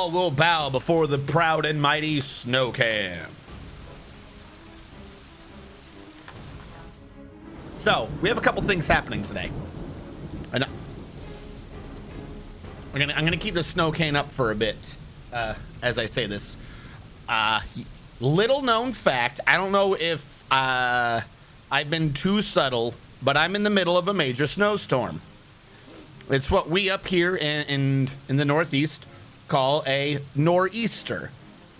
all will bow before the proud and mighty Snowcam. So, we have a couple things happening today. And I'm gonna keep the Snowcam up for a bit as I say this. Little known fact, I don't know if I've been too subtle, but I'm in the middle of a major snowstorm. It's what we up here in the Northeast call a nor'easter.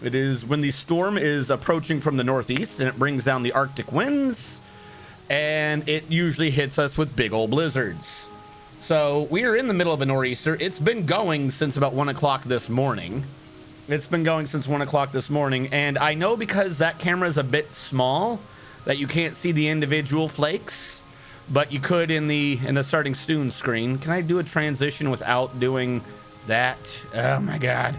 It is when the storm is approaching from the northeast and it brings down the Arctic winds, and it usually hits us with big old blizzards. So we are in the middle of a nor'easter. It's been going since about 1 o'clock this morning. And I know because that camera is a bit small that you can't see the individual flakes, but you could in the starting Stoon screen. Can I do a transition without doing that? Oh my god.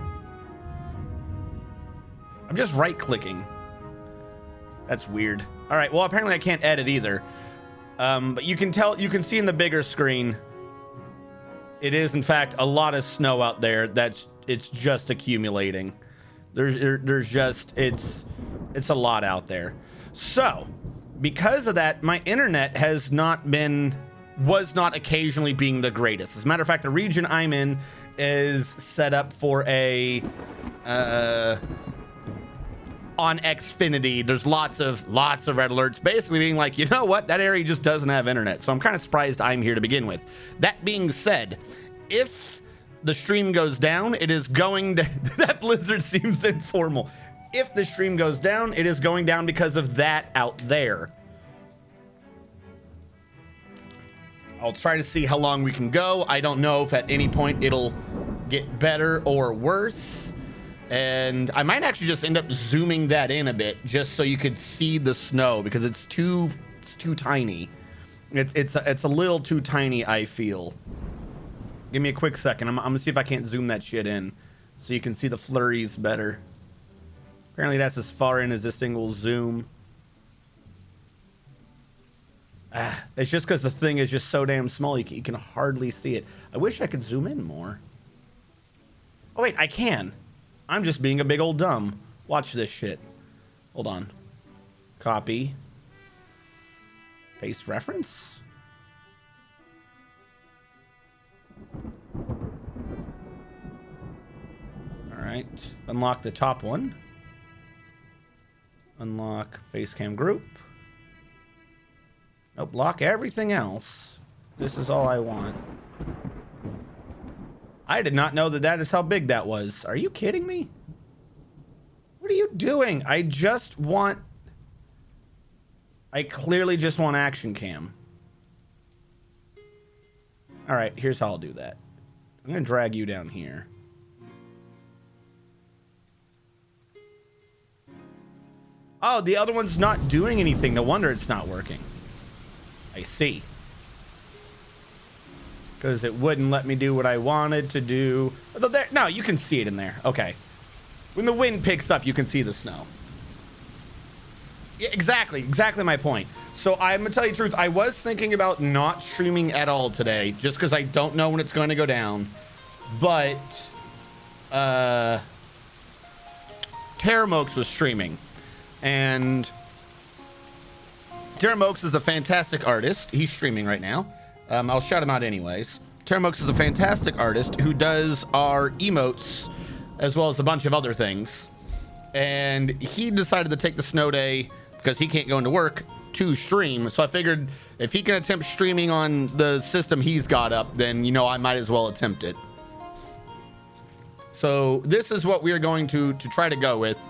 I'm just right clicking. That's weird. All right, well apparently I can't edit either. But you can see in the bigger screen, it is in fact a lot of snow out there. It's just accumulating. It's a lot out there. So because of that, my internet was not occasionally being the greatest. As a matter of fact, the region I'm in is set up for a on Xfinity. There's lots of red alerts basically being like, you know what, that area just doesn't have internet. So I'm kind of surprised I'm here to begin with. That being said, if the stream goes down, it is going to that blizzard seems informal. If the stream goes down, it is going down because of that out there. I'll try to see how long we can go. I don't know if at any point it'll get better or worse. And I might actually just end up zooming that in a bit just so you could see the snow because it's too tiny. It's a little too tiny, I feel. Give me a quick second. I'm gonna see if I can't zoom that shit in so you can see the flurries better. Apparently that's as far in as this thing will zoom. It's just because the thing is just so damn small you can hardly see it. I wish I could zoom in more. Oh wait, I can. I'm just being a big old dumb. Watch this shit. Hold on. Copy. Paste reference. All right. Unlock the top one. Unlock Facecam group. Nope, lock everything else. This is all I want. I did not know that is how big that was. Are you kidding me? What are you doing? I clearly just want action cam. All right, here's how I'll do that. I'm gonna drag you down here. Oh, the other one's not doing anything. No wonder it's not working. I see. Because it wouldn't let me do what I wanted to do. Although there, no, you can see it in there. Okay. When the wind picks up, you can see the snow. Yeah, exactly my point. So I'm gonna tell you the truth. I was thinking about not streaming at all today, just because I don't know when it's going to go down. But Terramokes was streaming, and Terramokes is a fantastic artist. He's streaming right now. I'll shout him out anyways. Terramokes is a fantastic artist who does our emotes as well as a bunch of other things. And he decided to take the snow day because he can't go into work to stream. So I figured if he can attempt streaming on the system he's got up, then, you know, I might as well attempt it. So this is what we're going to try to go with.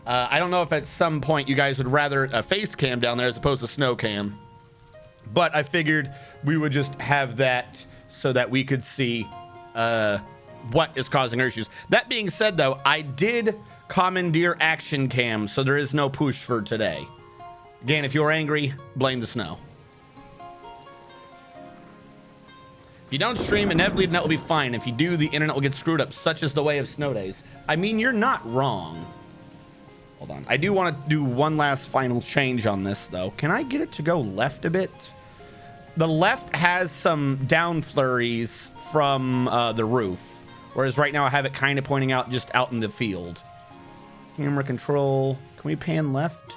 I don't know if at some point you guys would rather a face cam down there as opposed to snow cam, but I figured we would just have that so that we could see what is causing our issues. That being said, though, I did commandeer action cam, so there is no push for today. Again, if you're angry, blame the snow. If you don't stream, inevitably the net will be fine. If you do, the internet will get screwed up, such as the way of snow days. I mean, you're not wrong. Hold on. I do want to do one last final change on this, though. Can I get it to go left a bit? The left has some down flurries from the roof, Whereas right now I have it kind of pointing out just out in the field. Camera control. Can we pan left?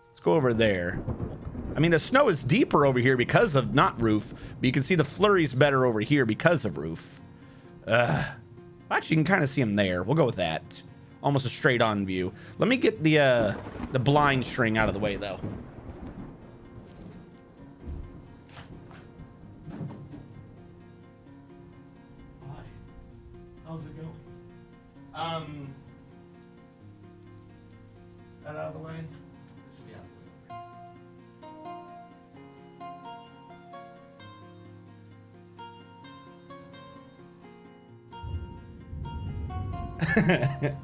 Let's go over there. I mean, the snow is deeper over here because of not roof, but you can see the flurries better over here because of roof. Actually, you can kind of see them there. We'll go with that. Almost a straight on view. Let me get the blind string out of the way, though. Hi. How's it going? That out of the way?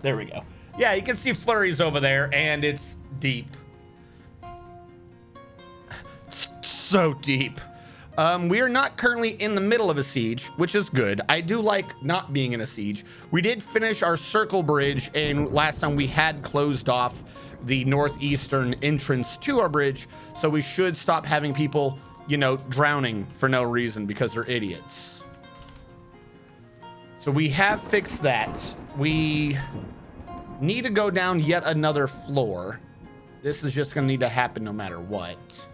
There we go. Yeah, you can see flurries over there, and it's deep. So deep. We are not currently in the middle of a siege, which is good. I do like not being in a siege. We did finish our circle bridge, and last time we had closed off the northeastern entrance to our bridge, so we should stop having people, you know, drowning for no reason because they're idiots. So we have fixed that. We need to go down yet another floor. This is just going to need to happen no matter what.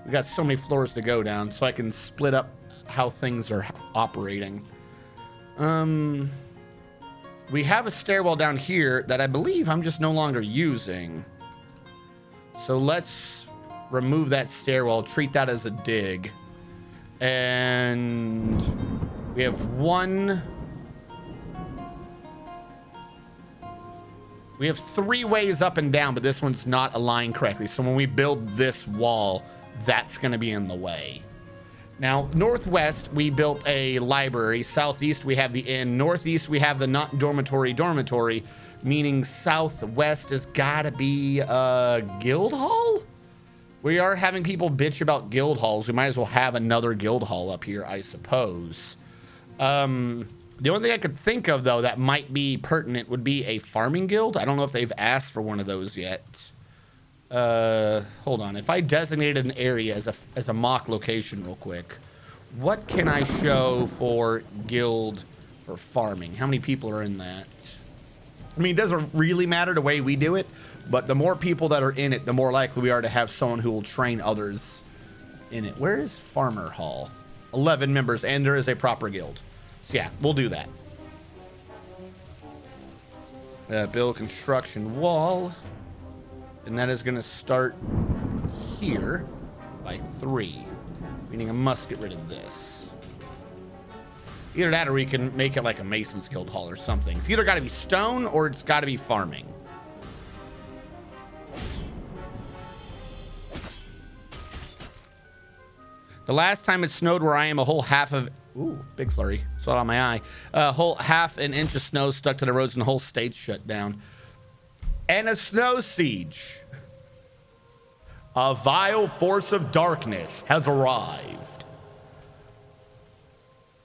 We got so many floors to go down, so I can split up how things are operating. We have a stairwell down here that I believe I'm just no longer using. So let's remove that stairwell, treat that as a dig. And we have we have 3 ways up and down, but this one's not aligned correctly. So when we build this wall, that's going to be in the way. Now, northwest, we built a library. Southeast, we have the inn. Northeast, we have the not dormitory, meaning southwest has got to be a guild hall? We are having people bitch about guild halls. We might as well have another guild hall up here, I suppose. The only thing I could think of, though, that might be pertinent would be a farming guild. I don't know if they've asked for one of those yet. Hold on. If I designated an area as a mock location real quick, what can I show for guild for farming? How many people are in that? I mean, it doesn't really matter the way we do it, but the more people that are in it, the more likely we are to have someone who will train others in it. Where is Farmer Hall? 11 members, and there is a proper guild. So yeah, we'll do that. Build construction wall. And that is going to start here by 3. Meaning I must get rid of this. Either that or we can make it like a Mason's Guild Hall or something. It's either got to be stone or it's got to be farming. The last time it snowed where I am, a whole half of... Ooh, big flurry. Saw it on my eye. A whole half an inch of snow stuck to the roads and the whole state shut down. And a snow siege. A vile force of darkness has arrived.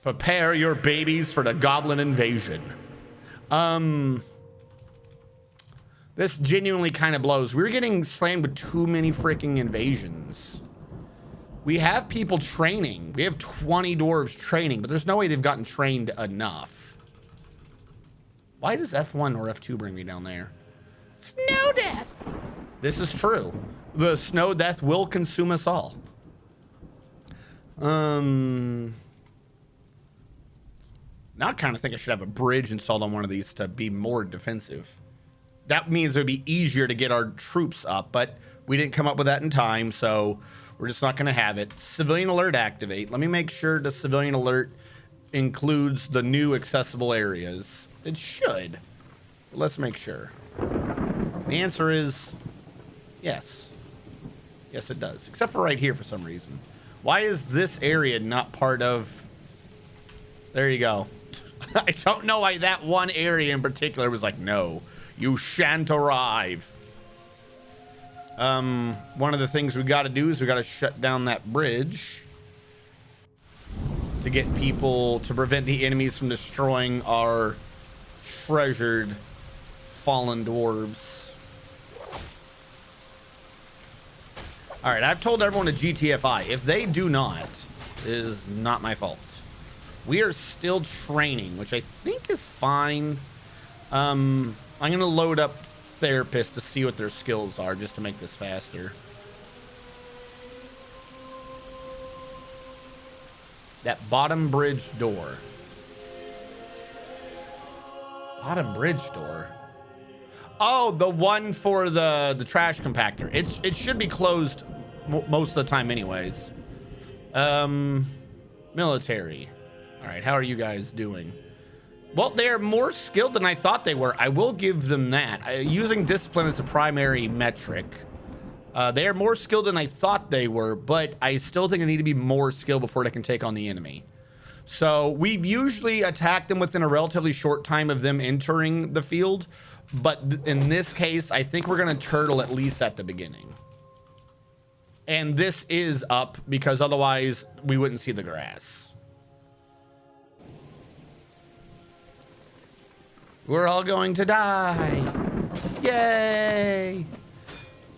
Prepare your babies for the goblin invasion. This genuinely kind of blows. We're getting slammed with too many freaking invasions. We have people training. We have 20 dwarves training, but there's no way they've gotten trained enough. Why does F1 or F2 bring me down there? Snow death. This is true. The snow death will consume us all. Now I kind of think I should have a bridge installed on one of these to be more defensive. That means it would be easier to get our troops up, but we didn't come up with that in time, so we're just not going to have it. Civilian alert activate. Let me make sure the civilian alert includes the new accessible areas. It should. But let's make sure. The answer is yes. Yes, it does. Except for right here for some reason. Why is this area not part of... There you go. I don't know why that one area in particular was like, no, you shan't arrive. One of the things we got to do is we got to shut down that bridge to get people, to prevent the enemies from destroying our treasured fallen dwarves. All right, I've told everyone to GTFI. If they do not, it is not my fault. We are still training, which I think is fine. I'm going to load up therapists to see what their skills are just to make this faster. That bottom bridge door. Bottom bridge door. Oh, the one for the trash compactor. It should be closed most of the time anyways. Military. All right, how are you guys doing? Well, they're more skilled than I thought they were. I will give them that. Using discipline as a primary metric. They are more skilled than I thought they were, but I still think they need to be more skilled before they can take on the enemy. So we've usually attacked them within a relatively short time of them entering the field. But in this case, I think we're going to turtle at least at the beginning. And this is up because otherwise we wouldn't see the grass. We're all going to die. Yay.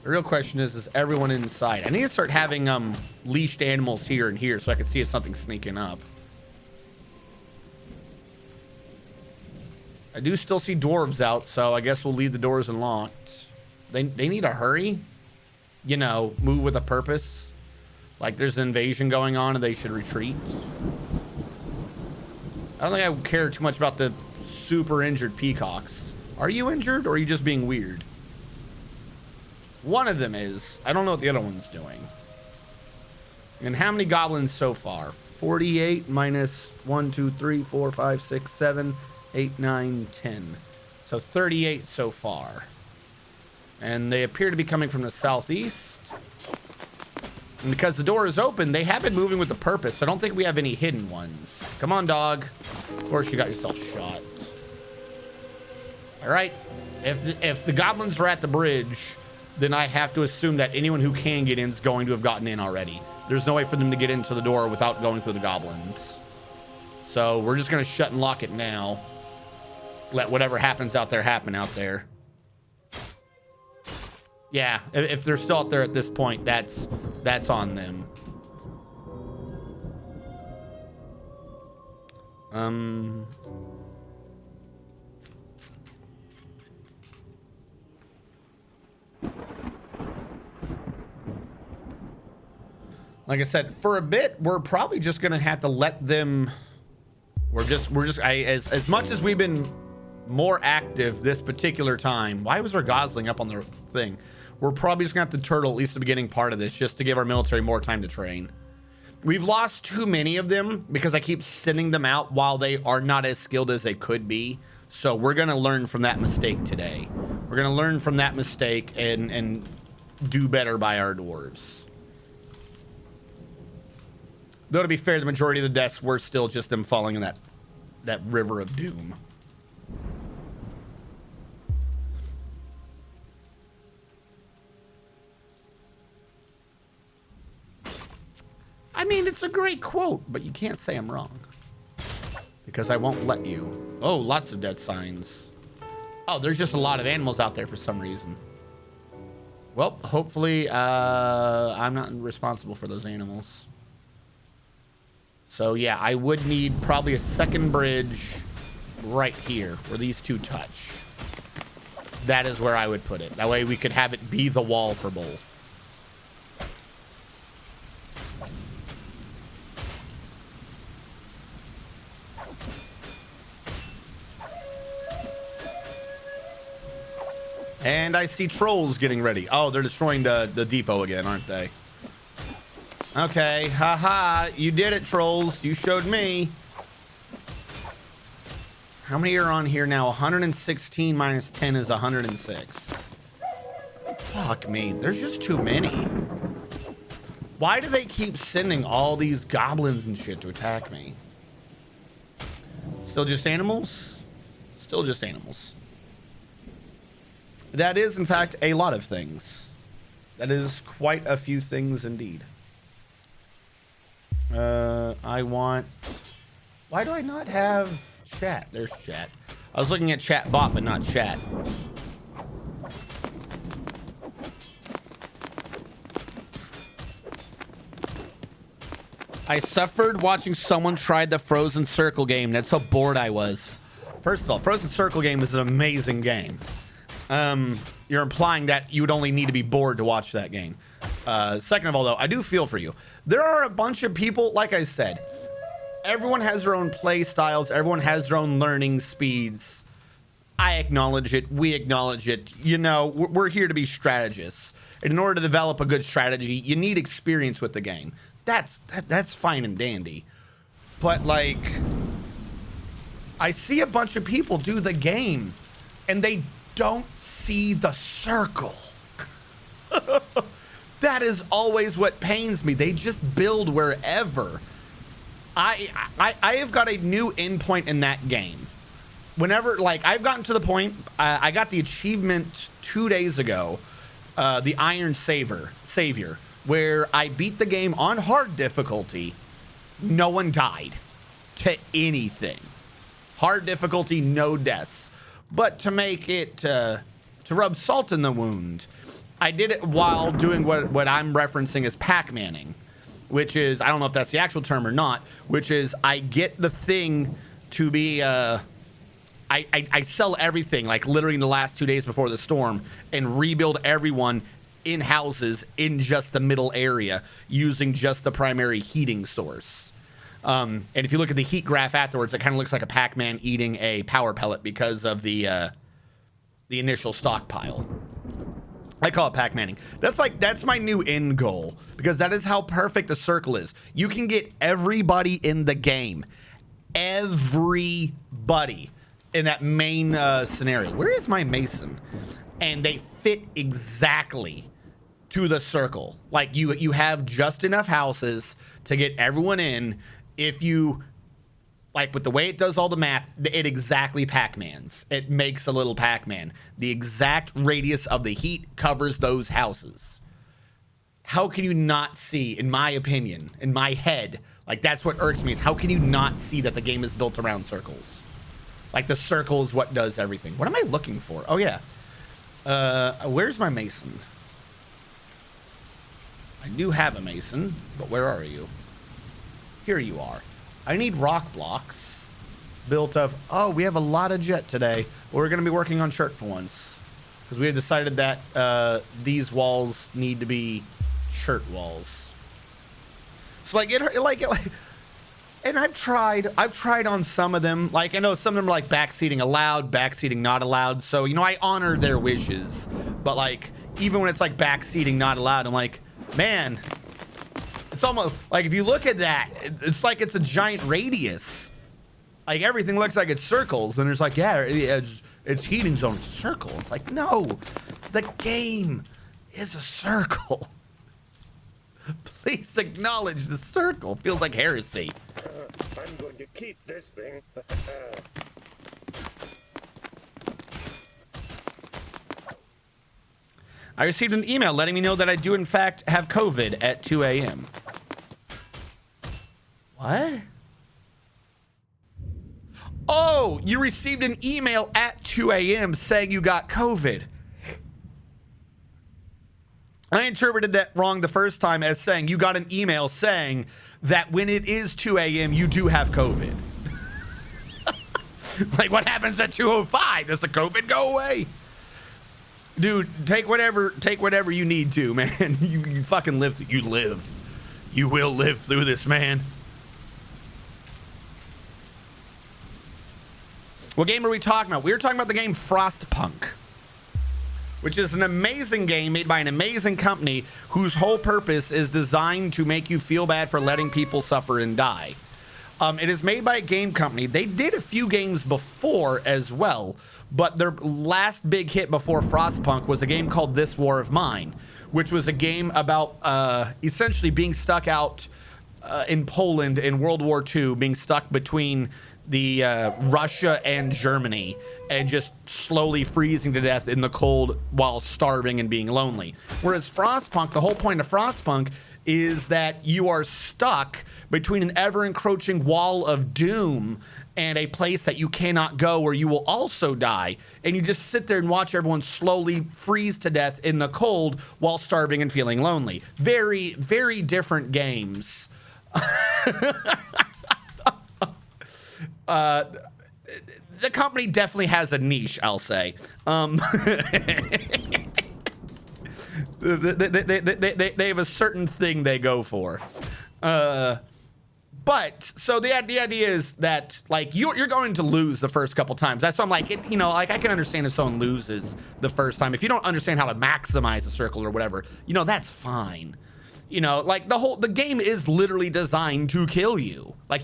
The real question is everyone inside? I need to start having leashed animals here and here so I can see if something's sneaking up. I do still see dwarves out, so I guess we'll leave the doors unlocked. They need to hurry. You know, move with a purpose. Like there's an invasion going on and they should retreat. I don't think I care too much about the super injured peacocks. Are you injured or are you just being weird? One of them is. I don't know what the other one's doing. And how many goblins so far? 48 minus 1, 2, 3, 4, 5, 6, 7, 8, 9, 10. So 38 so far. And they appear to be coming from the southeast. And because the door is open, they have been moving with a purpose. So I don't think we have any hidden ones. Come on, dog. Of course, you got yourself shot. All right. If the goblins are at the bridge, then I have to assume that anyone who can get in is going to have gotten in already. There's no way for them to get into the door without going through the goblins. So we're just going to shut and lock it now. Let whatever happens out there happen out there. Yeah, if they're still out there at this point, that's on them. Like I said, for a bit, we're probably just gonna have to let them. As much as we've been more active this particular time. Why was our Gosling up on the thing? We're probably just gonna have to turtle at least the beginning part of this just to give our military more time to train. We've lost too many of them because I keep sending them out while they are not as skilled as they could be. So we're gonna learn from that mistake today. We're gonna learn from that mistake and do better by our dwarves. Though to be fair, the majority of the deaths were still just them falling in that river of doom. I mean, it's a great quote, but you can't say I'm wrong. Because I won't let you. Oh, lots of death signs. Oh, there's just a lot of animals out there for some reason. Well, hopefully, I'm not responsible for those animals. So, yeah, I would need probably a second bridge right here where these two touch. That is where I would put it. That way we could have it be the wall for both. And I see trolls getting ready. Oh, they're destroying the depot again, aren't they? Okay, haha, you did it, trolls. You showed me. How many are on here now? 116 minus 10 is 106. Fuck me, there's just too many. Why do they keep sending all these goblins and shit to attack me? Still just animals? Still just animals. That is, in fact, a lot of things. That is quite a few things indeed. I want... Why do I not have chat? There's chat. I was looking at chat bot, but not chat. I suffered watching someone try the Frozen Circle game. That's how bored I was. First of all, Frozen Circle game is an amazing game. You're implying that you would only need to be bored to watch that game. Second of all, though, I do feel for you. There are a bunch of people, like I said, everyone has their own play styles. Everyone has their own learning speeds. I acknowledge it. We acknowledge it. You know, we're here to be strategists. And in order to develop a good strategy, you need experience with the game. That's fine and dandy. But, like, I see a bunch of people do the game, and they don't see the circle. That is always what pains me. They just build wherever. I have got a new endpoint in that game. Whenever, like, I've gotten to the point, I got the achievement 2 days ago, the Iron Savior, where I beat the game on hard difficulty. No one died to anything. Hard difficulty, no deaths. But to make it, to rub salt in the wound, I did it while doing what I'm referencing as Pac-Manning, which is, I don't know if that's the actual term or not, which is I get the thing to be, I sell everything, like literally in the last 2 days before the storm, and rebuild everyone in houses in just the middle area using just the primary heating source. And if you look at the heat graph afterwards, it kind of looks like a Pac-Man eating a power pellet because of the initial stockpile. I call it Pac-Manning. That's my new end goal, because that is how perfect the circle is. You can get everybody in the game. Everybody in that main scenario. Where is my mason? And they fit exactly to the circle. Like, you have just enough houses to get everyone in. If you, like, with the way it does all the math, it exactly Pac-Mans. It makes a little Pac-Man. The exact radius of the heat covers those houses. How can you not see, in my opinion, in my head, like, that's what irks me, is how can you not see that the game is built around circles? Like, the circle is what does everything. What am I looking for? Oh, yeah. Where's my mason? I do have a mason, but where are you? Here you are. I need rock blocks built of... Oh, we have a lot of jet today. We're going to be working on shirt for once, because we have decided that these walls need to be shirt walls. So, and I've tried on some of them. Like, I know some of them are like backseating allowed, backseating not allowed. So, you know, I honor their wishes. But, like, even when it's like backseating not allowed, I'm like, man, it's almost like, if you look at that, it's like it's a giant radius. Like, everything looks like it's circles, and it's like, yeah, it's heating zone, it's a circle. It's like, no, the game is a circle. Please acknowledge the circle. Feels like heresy. I'm going to keep this thing. I received an email letting me know that I do, in fact, have COVID at 2 a.m. What? Oh, you received an email at 2 a.m. saying you got COVID. I interpreted that wrong the first time as saying you got an email saying that when it is 2 a.m. you do have COVID. Like, what happens at 2:05? Does the COVID go away? Dude, take whatever you need to, man. You fucking live. You live. You will live through this, man. What game are we talking about? We were talking about the game Frostpunk, which is an amazing game made by an amazing company whose whole purpose is designed to make you feel bad for letting people suffer and die. It is made by a game company. They did a few games before as well, but their last big hit before Frostpunk was a game called This War of Mine, which was a game about essentially being stuck out in Poland in World War II, being stuck between the Russia and Germany, and just slowly freezing to death in the cold while starving and being lonely. Whereas Frostpunk, the whole point of Frostpunk is that you are stuck between an ever-encroaching wall of doom and a place that you cannot go, where you will also die. And you just sit there and watch everyone slowly freeze to death in the cold while starving and feeling lonely. Very, very different games. The company definitely has a niche, I'll say. They have a certain thing they go for. But so the idea is that like you're going to lose the first couple times. That's why I'm like, you know, like I can understand if someone loses the first time. If you don't understand how to maximize the circle or whatever, you know, that's fine. You know, like the game is literally designed to kill you. Like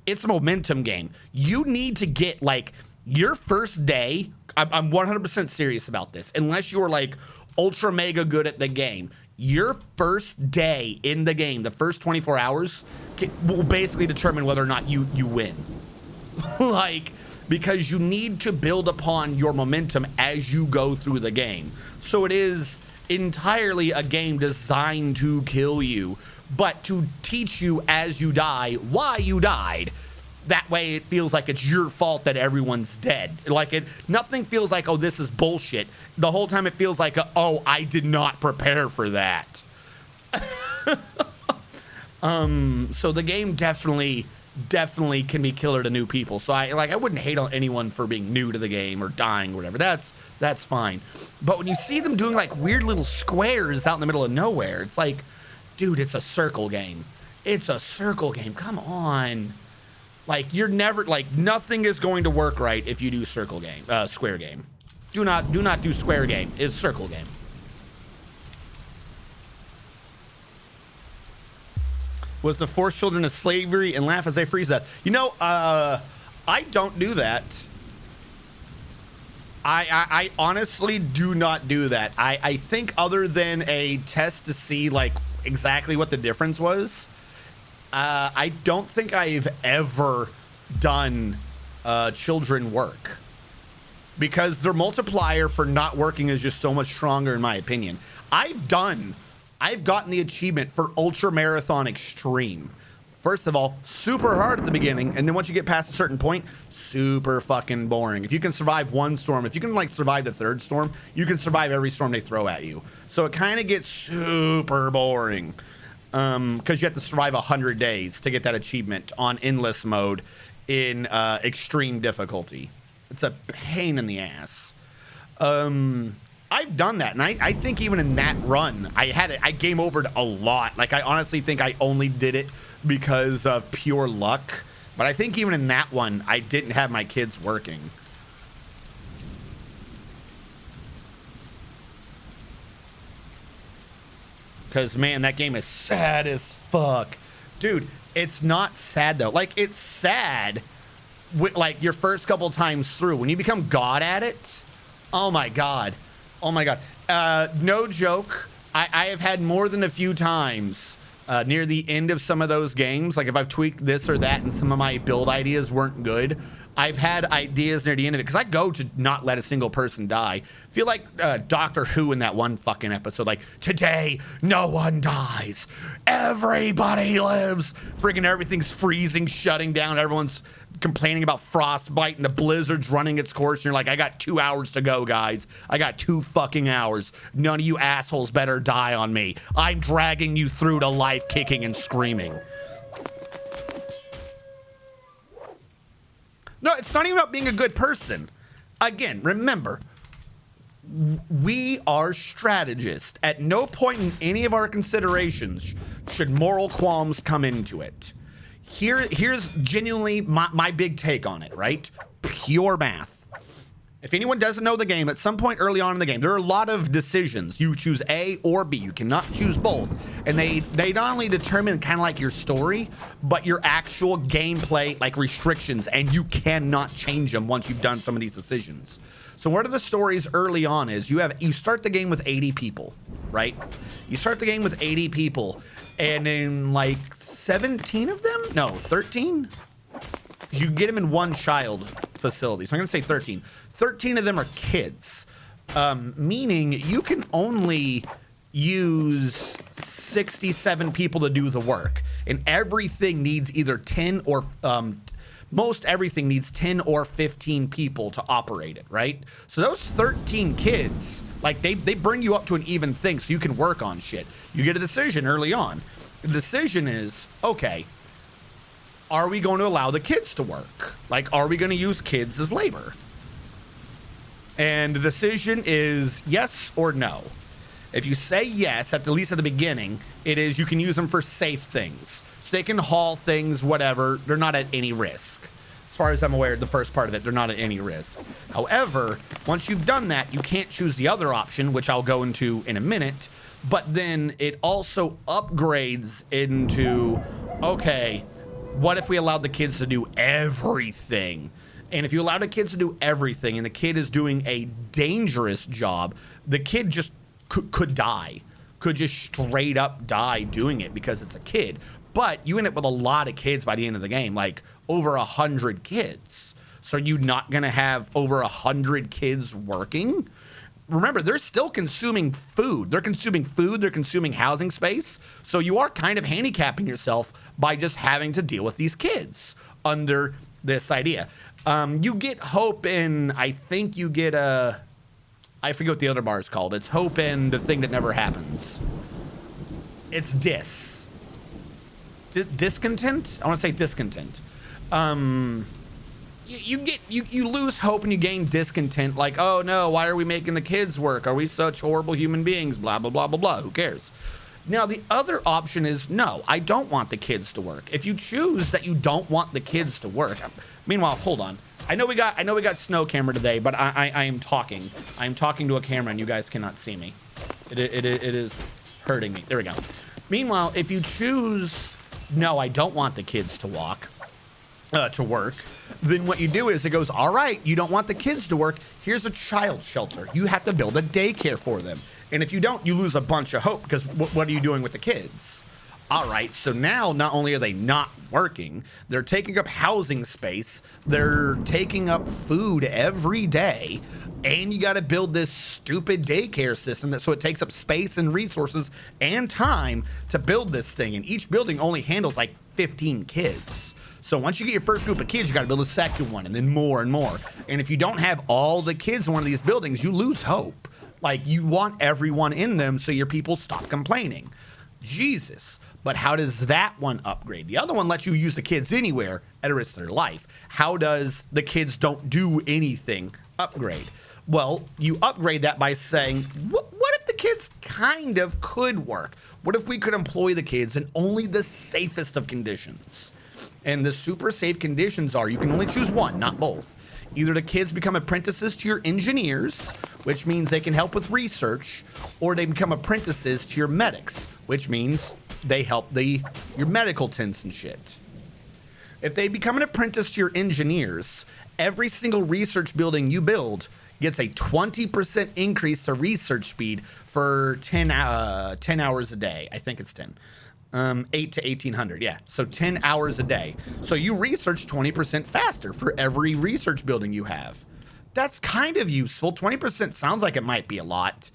it's a momentum game. You need to get like your first day. I'm 100% serious about this. Unless you're like ultra mega good at the game, your first day in the game, the first 24 hours will basically determine whether or not you win. Like, because you need to build upon your momentum as you go through the game. So it is entirely a game designed to kill you, but to teach you as you die why you died. That way it feels like it's your fault that everyone's dead. Like nothing feels like, oh, this is bullshit. The whole time it feels like, oh, I did not prepare for that. So the game definitely can be killer to new people. So I wouldn't hate on anyone for being new to the game or dying or whatever. That's fine. But when you see them doing like weird little squares out in the middle of nowhere, it's like, dude, it's a circle game. It's a circle game. Come on. Like you're never like nothing is going to work right if you do square game. Do not do square game. It's circle game. Was the forced children of slavery and laugh as they freeze death. You know, I don't do that. I honestly do not do that. I think other than a test to see like exactly what the difference was, I don't think I've ever done children work, because their multiplier for not working is just so much stronger in my opinion. I've gotten the achievement for Ultra Marathon Extreme. First of all, super hard at the beginning, and then once you get past a certain point, super fucking boring. If you can survive one storm, if you can like survive the third storm, you can survive every storm they throw at you. So it kind of gets super boring. Because you have to survive 100 days to get that achievement on endless mode in extreme difficulty. It's a pain in the ass. I've done that, and I think even in that run, I game overed a lot. Like I honestly think I only did it because of pure luck. But I think even in that one, I didn't have my kids working. Because, man, that game is sad as fuck. Dude, it's not sad, though. Like, it's sad with, like, your first couple times through. When you become god at it, oh, my God. Oh, my God. No joke. I have had more than a few times near the end of some of those games. Like, if I've tweaked this or that and some of my build ideas weren't good, I've had ideas near the end of it, because I go to not let a single person die. Feel like Doctor Who in that one fucking episode, like, today no one dies, everybody lives. Freaking everything's freezing, shutting down, everyone's complaining about frostbite and the blizzard's running its course, and you're like, I got 2 hours to go, guys. I got 2 fucking hours. None of you assholes better die on me. I'm dragging you through to life, kicking and screaming. No, it's not even about being a good person. Again, remember, we are strategists. At no point in any of our considerations should moral qualms come into it. Here's genuinely my big take on it, right? Pure math. If anyone doesn't know the game, at some point early on in the game, there are a lot of decisions. You choose A or B. You cannot choose both. And they not only determine kind of like your story, but your actual gameplay, like restrictions, and you cannot change them once you've done some of these decisions. So one of the stories early on is you start the game with 80 people, right? You start the game with 80 people, and in like 17 of them? No, 13? You get them in one child facility. So I'm going to say 13. 13 of them are kids, meaning you can only use 67 people to do the work, and everything needs either 10 or most everything needs 10 or 15 people to operate it, right? So those 13 kids, like they bring you up to an even thing so you can work on shit. You get a decision early on. The decision is, okay, are we going to allow the kids to work? Like, are we going to use kids as labor? And the decision is yes or no. If you say yes, at least at the beginning, it is you can use them for safe things. So they can haul things, whatever. They're not at any risk. As far as I'm aware, the first part of it, they're not at any risk. However, once you've done that, you can't choose the other option, which I'll go into in a minute. But then it also upgrades into, okay, what if we allowed the kids to do everything? And if you allow the kids to do everything and the kid is doing a dangerous job, the kid just could die, could just straight up die doing it because it's a kid. But you end up with a lot of kids by the end of the game, like over 100 kids. So you're not going to have over 100 kids working? Remember, they're still consuming food. They're consuming food. They're consuming housing space. So you are kind of handicapping yourself by just having to deal with these kids under this idea. You get hope in, I think you get a... I forget what the other bar is called. It's hope and the thing that never happens. It's discontent? I want to say discontent. You lose hope and you gain discontent. Like, oh no, why are we making the kids work? Are we such horrible human beings? Blah, blah, blah, blah, blah. Who cares? Now, the other option is, no, I don't want the kids to work. If you choose that you don't want the kids to work. Meanwhile, hold on. I know we got snow camera today, but I am talking. I am talking to a camera and you guys cannot see me. It is hurting me. There we go. Meanwhile, if you choose, no, I don't want the kids to work, then what you do is it goes, all right, you don't want the kids to work. Here's a child shelter. You have to build a daycare for them. And if you don't, you lose a bunch of hope because what are you doing with the kids? All right, so now not only are they not working, they're taking up housing space, they're taking up food every day, and you got to build this stupid daycare system so it takes up space and resources and time to build this thing. And each building only handles like 15 kids. So once you get your first group of kids, you got to build a second one and then more and more. And if you don't have all the kids in one of these buildings, you lose hope. Like, you want everyone in them so your people stop complaining. Jesus. But how does that one upgrade? The other one lets you use the kids anywhere at a risk of their life. How does the kids don't do anything upgrade? Well, you upgrade that by saying, what if the kids kind of could work? What if we could employ the kids in only the safest of conditions? And the super safe conditions are you can only choose one, not both. Either the kids become apprentices to your engineers, which means they can help with research, or they become apprentices to your medics, which means they help your medical tents and shit. If they become an apprentice to your engineers, every single research building you build gets a 20% increase to research speed for 10 hours a day. I think it's 10. 8 to 1800, yeah. So 10 hours a day. So you research 20% faster for every research building you have. That's kind of useful. 20% sounds like it might be a lot.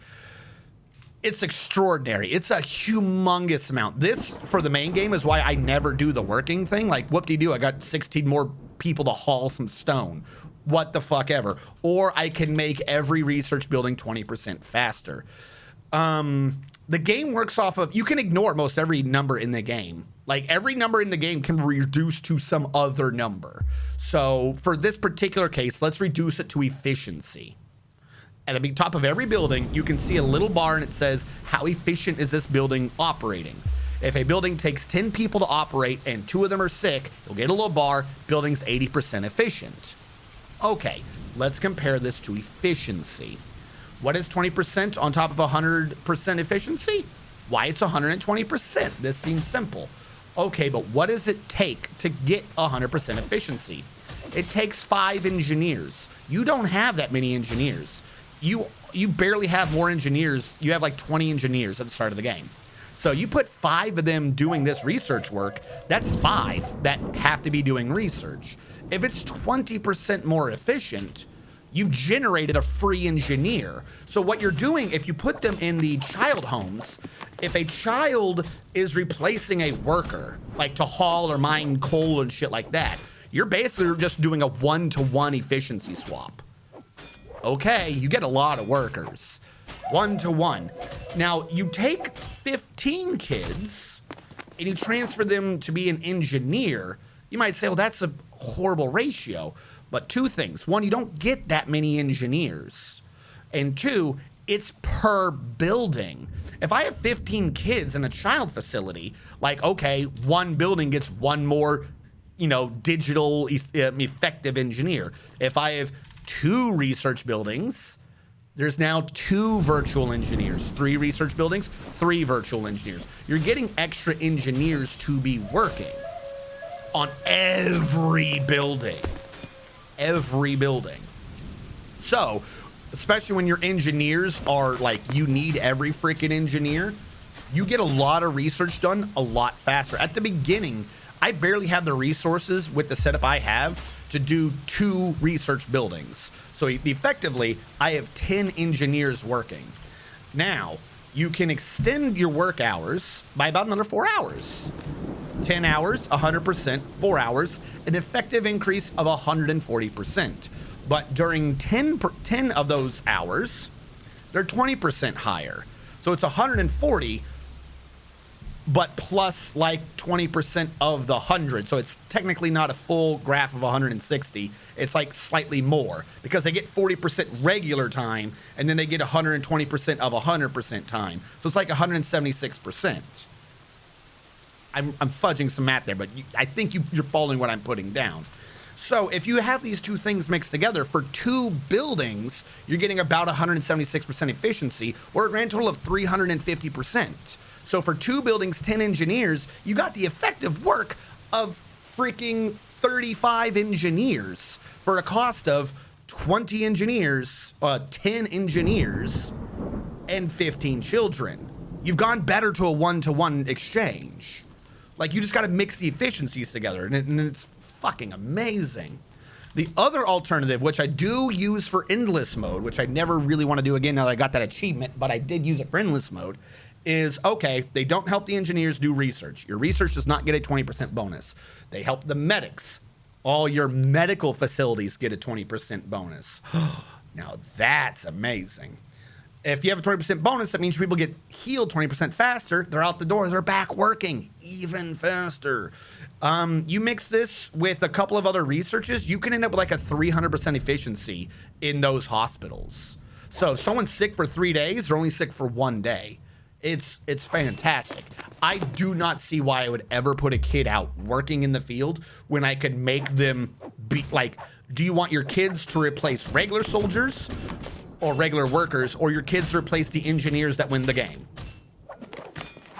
It's extraordinary. It's a humongous amount. This, for the main game, is why I never do the working thing. Like, whoop-de-doo, I got 16 more people to haul some stone. What the fuck ever. Or I can make every research building 20% faster. The game works off of, you can ignore most every number in the game. Like, every number in the game can be reduced to some other number. So for this particular case, let's reduce it to efficiency. At the top of every building, you can see a little bar and it says, how efficient is this building operating? If a building takes 10 people to operate and 2 of them are sick, you'll get a little bar, building's 80% efficient. Okay, let's compare this to efficiency. What is 20% on top of 100% efficiency? Why, it's 120%. This seems simple. Okay, but what does it take to get 100% efficiency? It takes 5 engineers. You don't have that many engineers. You barely have more engineers. You have like 20 engineers at the start of the game. So you put 5 of them doing this research work, that's 5 that have to be doing research. If it's 20% more efficient, you've generated a free engineer. So what you're doing, if you put them in the child homes, if a child is replacing a worker, like to haul or mine coal and shit like that, you're basically just doing a 1-to-1 efficiency swap. Okay, you get a lot of workers. 1-to-1. Now, you take 15 kids and you transfer them to be an engineer, you might say, well, that's a horrible ratio. But two things. One, you don't get that many engineers. And two, it's per building. If I have 15 kids in a child facility, like, okay, one building gets one more, digital effective engineer. If I have 2 research buildings, there's now 2 virtual engineers. 3 research buildings, 3 virtual engineers. You're getting extra engineers to be working on every building. Every building. So, especially when your engineers are like, you need every freaking engineer, you get a lot of research done a lot faster. At the beginning, I barely have the resources with the setup I have to do 2 research buildings. So effectively, I have 10 engineers working. Now, you can extend your work hours by about another 4 hours. 10 hours, 100%, 4 hours, an effective increase of 140%. But during 10 of those hours, they're 20% higher. So it's 140, but plus like 20% of the 100. So it's technically not a full graph of 160. It's like slightly more because they get 40% regular time and then they get 120% of 100% time. So it's like 176%. I'm fudging some math there, but I think you're following what I'm putting down. So if you have these 2 things mixed together for 2 buildings, you're getting about 176% efficiency, or a grand total of 350%. So for 2 buildings, 10 engineers, you got the effective work of freaking 35 engineers for a cost of 20 engineers, 10 engineers, and 15 children. You've gone better to a 1-to-1 exchange. Like, you just got to mix the efficiencies together, and it's fucking amazing. The other alternative, which I do use for endless mode, which I never really want to do again now that I got that achievement, but I did use it for endless mode, is, okay, they don't help the engineers do research. Your research does not get a 20% bonus. They help the medics. All your medical facilities get a 20% bonus. Now, that's amazing. If you have a 20% bonus, that means people get healed 20% faster. They're out the door. They're back working even faster. You mix this with a couple of other researches, you can end up with like a 300% efficiency in those hospitals. So if someone's sick for 3 days, they're only sick for 1 day. It's fantastic. I do not see why I would ever put a kid out working in the field when I could make them be like, do you want your kids to replace regular soldiers or regular workers, or your kids to replace the engineers that win the game?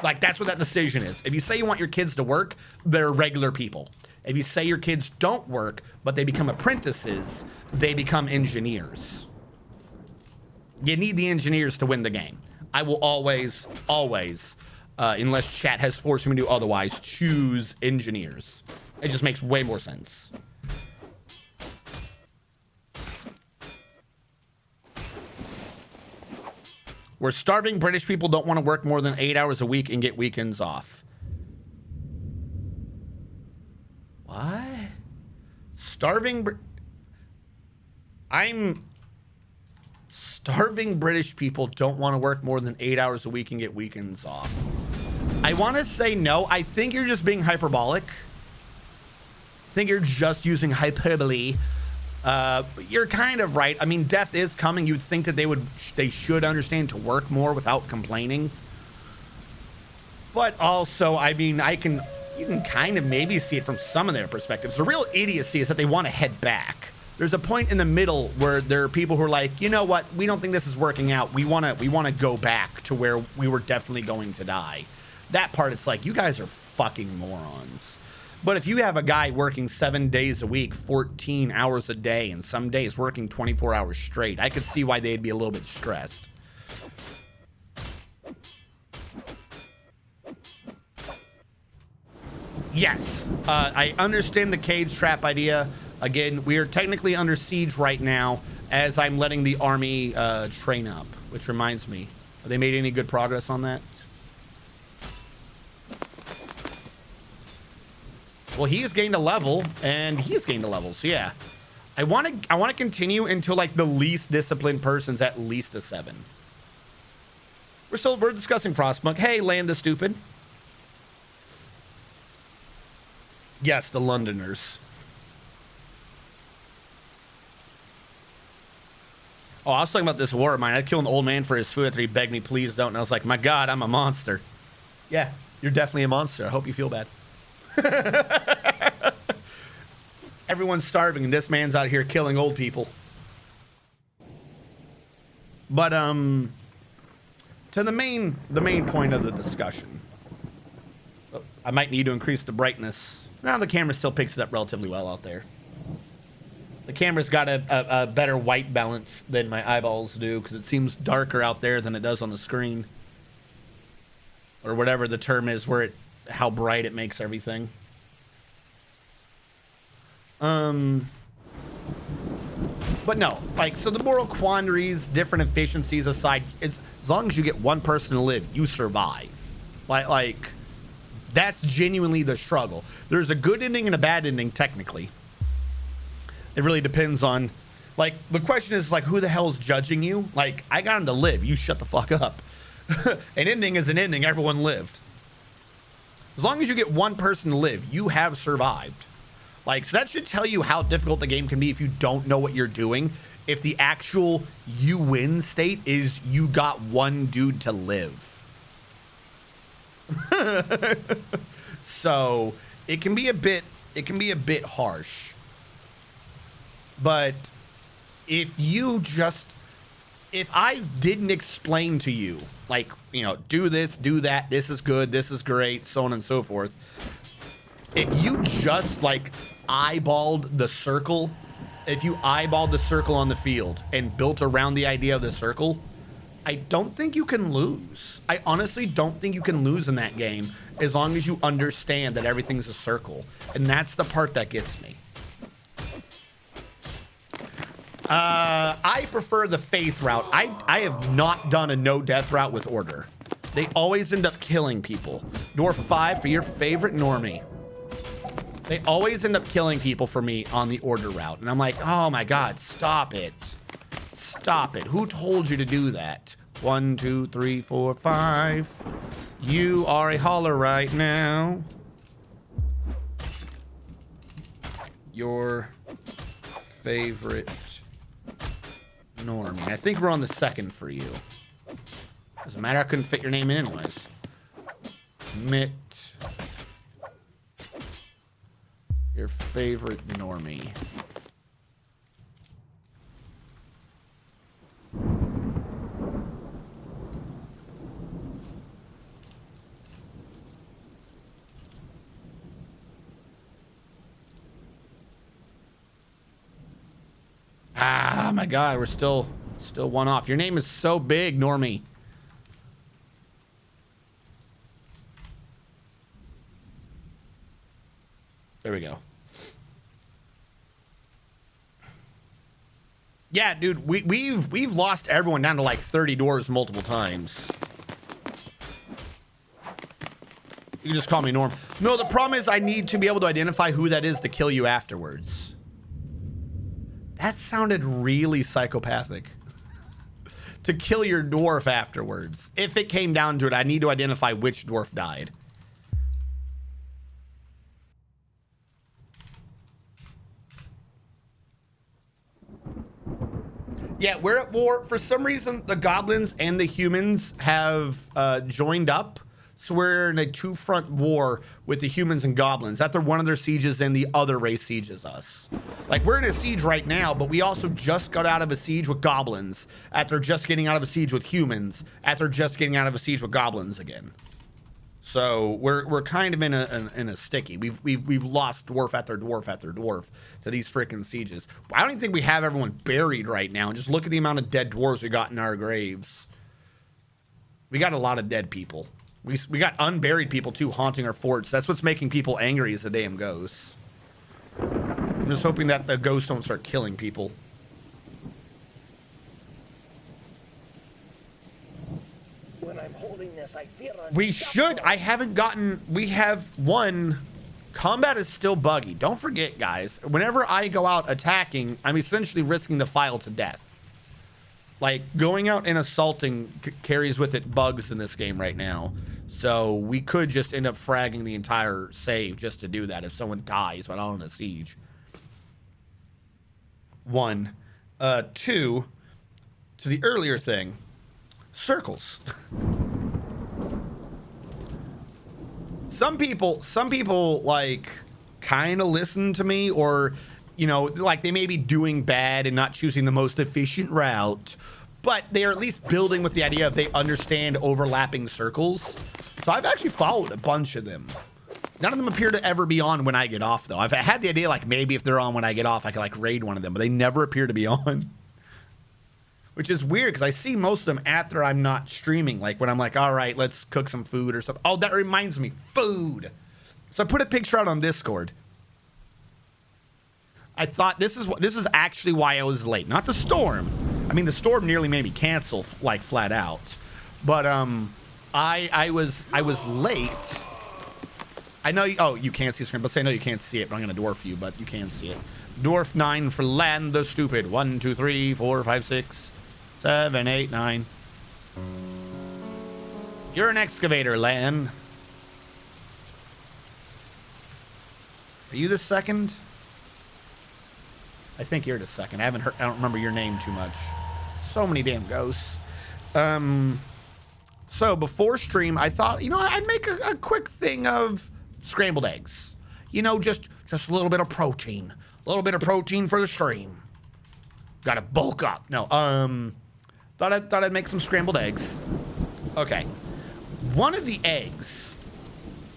Like, that's what that decision is. If you say you want your kids to work, they're regular people. If you say your kids don't work, but they become apprentices, they become engineers. You need the engineers to win the game. I will always, unless chat has forced me to do otherwise, choose engineers. It just makes way more sense. Where starving British people don't want to work more than 8 hours a week and get weekends off. What? Starving British people don't want to work more than 8 hours a week and get weekends off. I want to say no. I think you're just being hyperbolic. I think you're just using hyperbole. You're kind of right. I mean, death is coming. You'd think that they should understand to work more without complaining. But also, I mean, you can kind of maybe see it from some of their perspectives. The real idiocy is that they want to head back. There's a point in the middle where there are people who are like, you know what? We don't think this is working out. We want to go back to where we were definitely going to die. That part, it's like, you guys are fucking morons. But if you have a guy working 7 days a week, 14 hours a day, and some days working 24 hours straight, I could see why they'd be a little bit stressed. Yes, I understand the cage trap idea. Again, we are technically under siege right now as I'm letting the army train up, which reminds me, have they made any good progress on that? Well, he has gained a level, and he's gained a level, so yeah. I want to continue until, like, the least disciplined person's at least a 7. We're discussing Frostpunk. Hey, Land the Stupid. Yes, the Londoners. Oh, I was talking about this war of mine. I'd kill an old man for his food after he begged me, please don't. And I was like, my God, I'm a monster. Yeah, you're definitely a monster. I hope you feel bad. Everyone's starving, and this man's out here killing old people. But to the main point of the discussion. I might need to increase the brightness. Now the camera still picks it up relatively well out there. The camera's got a better white balance than my eyeballs do because it seems darker out there than it does on the screen. Or whatever the term is, how bright it makes everything. But no, like, so the moral quandaries, different efficiencies aside, it's as long as you get one person to live, you survive. Like that's genuinely the struggle. There's a good ending and a bad ending, technically. It really depends on, like, the question is, like, who the hell's judging you? Like, I got him to live. You shut the fuck up. An ending is an ending. Everyone lived. As long as you get one person to live, you have survived. Like, so that should tell you how difficult the game can be if you don't know what you're doing. If the actual you win state is you got one dude to live. So it can be a bit harsh. But if I didn't explain to you, like, you know, do this, do that, this is good, this is great, so on and so forth. If you just, like, eyeballed the circle, on the field and built around the idea of the circle, I don't think you can lose. I honestly don't think you can lose in that game as long as you understand that everything's a circle. And that's the part that gets me. I prefer the faith route. I have not done a no death route with order. They always end up killing people. Dwarf 5 for your favorite normie. They always end up killing people for me on the order route. And I'm like, oh my God, stop it. Stop it. Who told you to do that? 1, 2, 3, 4, 5. You are a holler right now. Your favorite normie. I think we're on the second for you. Doesn't matter, I couldn't fit your name in anyways. Mitt. Your favorite normie. Ah, my God, we're still one off. Your name is so big, Normie. There we go. Yeah, dude, we've lost everyone down to like 30 doors multiple times. You can just call me Norm. No, the problem is I need to be able to identify who that is to kill you afterwards. That sounded really psychopathic. To kill your dwarf afterwards. If it came down to it, I need to identify which dwarf died. Yeah, we're at war. For some reason, the goblins and the humans have joined up. So we're in a two-front war with the humans and goblins. After one of their sieges and the other race sieges us. Like, we're in a siege right now, but we also just got out of a siege with goblins. After just getting out of a siege with humans. After just getting out of a siege with goblins again. So we're kind of in a sticky. We've lost dwarf after dwarf after dwarf to these freaking sieges. I don't even think we have everyone buried right now. And just look at the amount of dead dwarves we got in our graves. We got a lot of dead people. We got unburied people too haunting our forts. That's what's making people angry is the damn ghosts. I'm just hoping that the ghosts don't start killing people. When I'm holding this, I feel we should. I haven't gotten. We have one. Combat is still buggy. Don't forget, guys. Whenever I go out attacking, I'm essentially risking the file to death. Like, going out and assaulting carries with it bugs in this game right now. So we could just end up fragging the entire save just to do that if someone dies while on a siege. One. Two, to the earlier thing, circles. Some people like kind of listen to me, or, you know, like they may be doing bad and not choosing the most efficient route, but they are at least building with the idea of they understand overlapping circles. So I've actually followed a bunch of them. None of them appear to ever be on when I get off, though. I've had the idea, like, maybe if they're on when I get off, I could, like, raid one of them, but they never appear to be on. Which is weird, because I see most of them after I'm not streaming, like, when I'm like, all right, let's cook some food or something. Oh, that reminds me, food! So I put a picture out on Discord. I thought this is actually why I was late. Not the storm. I mean, the storm nearly made me cancel, like, flat out. But, I was late. I know you can't see the screen, but say I know you can't see it, but I'm going to dwarf you, but you can see it. Dwarf 9 for land the stupid. 1, 2, 3, 4, 5, 6, 7, 8, 9. You're an excavator, Lan. Are you the second? I think you're the second. I don't remember your name too much. So many damn ghosts. So before stream, I thought, you know, I'd make a quick thing of scrambled eggs. You know, just a little bit of protein. A little bit of protein for the stream. Gotta bulk up. No, thought I'd make some scrambled eggs. Okay. One of the eggs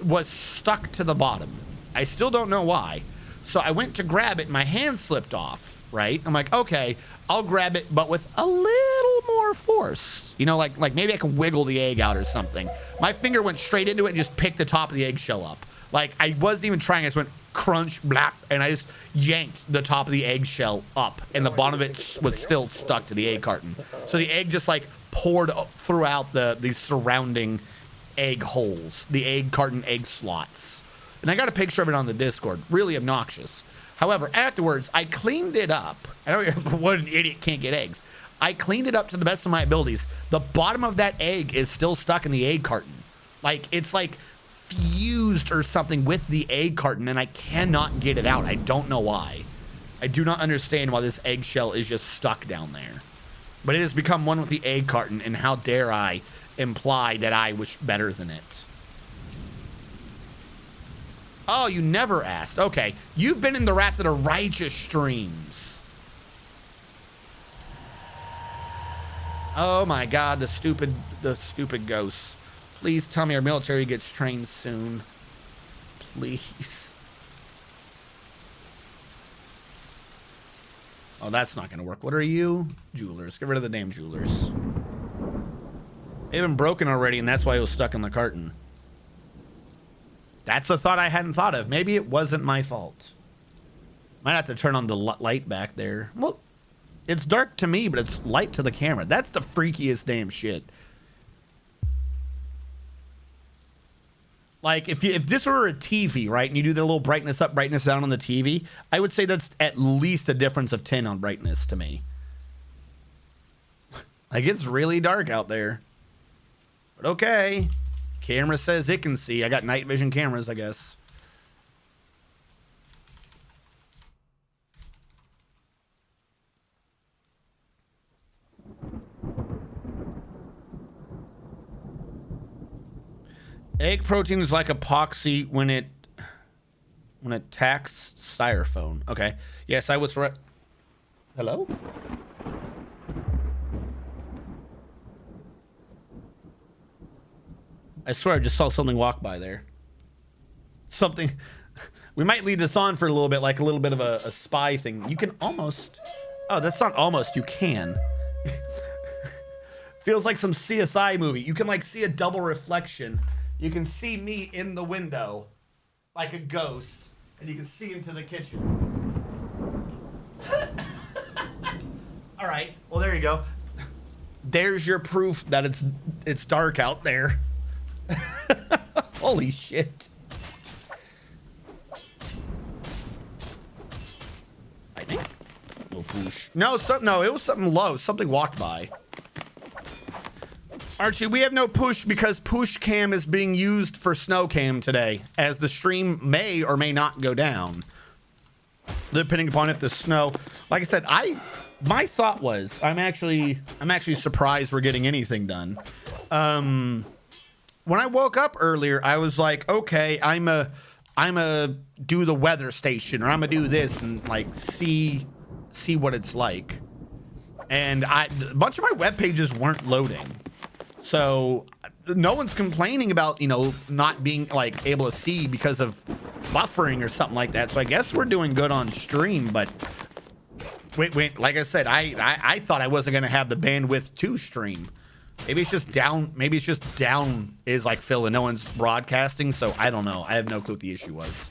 was stuck to the bottom. I still don't know why. So I went to grab it, and my hand slipped off, right? I'm like, okay, I'll grab it, but with a little more force. You know, like maybe I can wiggle the egg out or something. My finger went straight into it and just picked the top of the eggshell up. Like, I wasn't even trying. I just went crunch, blap, and I just yanked the top of the eggshell up, and the bottom of it was still stuck to the egg carton. So the egg just, like, poured throughout the surrounding egg holes, the egg carton egg slots. And I got a picture of it on the Discord. Really obnoxious. However, afterwards, I cleaned it up. I don't know what an idiot can't get eggs. I cleaned it up to the best of my abilities. The bottom of that egg is still stuck in the egg carton. Like, it's like fused or something with the egg carton, and I cannot get it out. I don't know why. I do not understand why this eggshell is just stuck down there. But it has become one with the egg carton, and how dare I imply that I was better than it. Oh, you never asked. Okay, you've been in the Wrath of the Righteous streams. Oh my god, the stupid ghosts. Please tell me our military gets trained soon. Please. Oh, that's not gonna work. What are you? Jewelers. Get rid of the damn jewelers. They've been broken already, and that's why it was stuck in the carton. That's a thought I hadn't thought of. Maybe it wasn't my fault. Might have to turn on the light back there. Well, it's dark to me, but it's light to the camera. That's the freakiest damn shit. Like, if this were a TV, right, and you do the little brightness up, brightness down on the TV, I would say that's at least a difference of 10 on brightness to me. Like, it's really dark out there. But okay. Camera says it can see. I got night vision cameras, I guess. Egg protein is like epoxy when it attacks styrofoam. Okay. Yes, I was right. Hello? I swear I just saw something walk by there. Something. We might lead this on for a little bit, like a little bit of a spy thing. You can almost. Oh, that's not almost. You can. Feels like some CSI movie. You can, like, see a double reflection. You can see me in the window like a ghost, and you can see into the kitchen. All right. Well, there you go. There's your proof that it's dark out there. Holy shit. I think. No, it was something low. Something walked by. Archie, we have no push because push cam is being used for snow cam today, as the stream may or may not go down, depending upon if the snow. Like I said, my thought was I'm actually surprised we're getting anything done. When I woke up earlier, I was like, okay, I'm a do the weather station, or I'm gonna do this and like see what it's like. And a bunch of my web pages weren't loading. So no one's complaining about, you know, not being like able to see because of buffering or something like that. So I guess we're doing good on stream, but wait, like I said, I thought I wasn't going to have the bandwidth to stream. Maybe it's just down. Maybe it's just down is like Phil and no one's broadcasting. So I don't know. I have no clue what the issue was.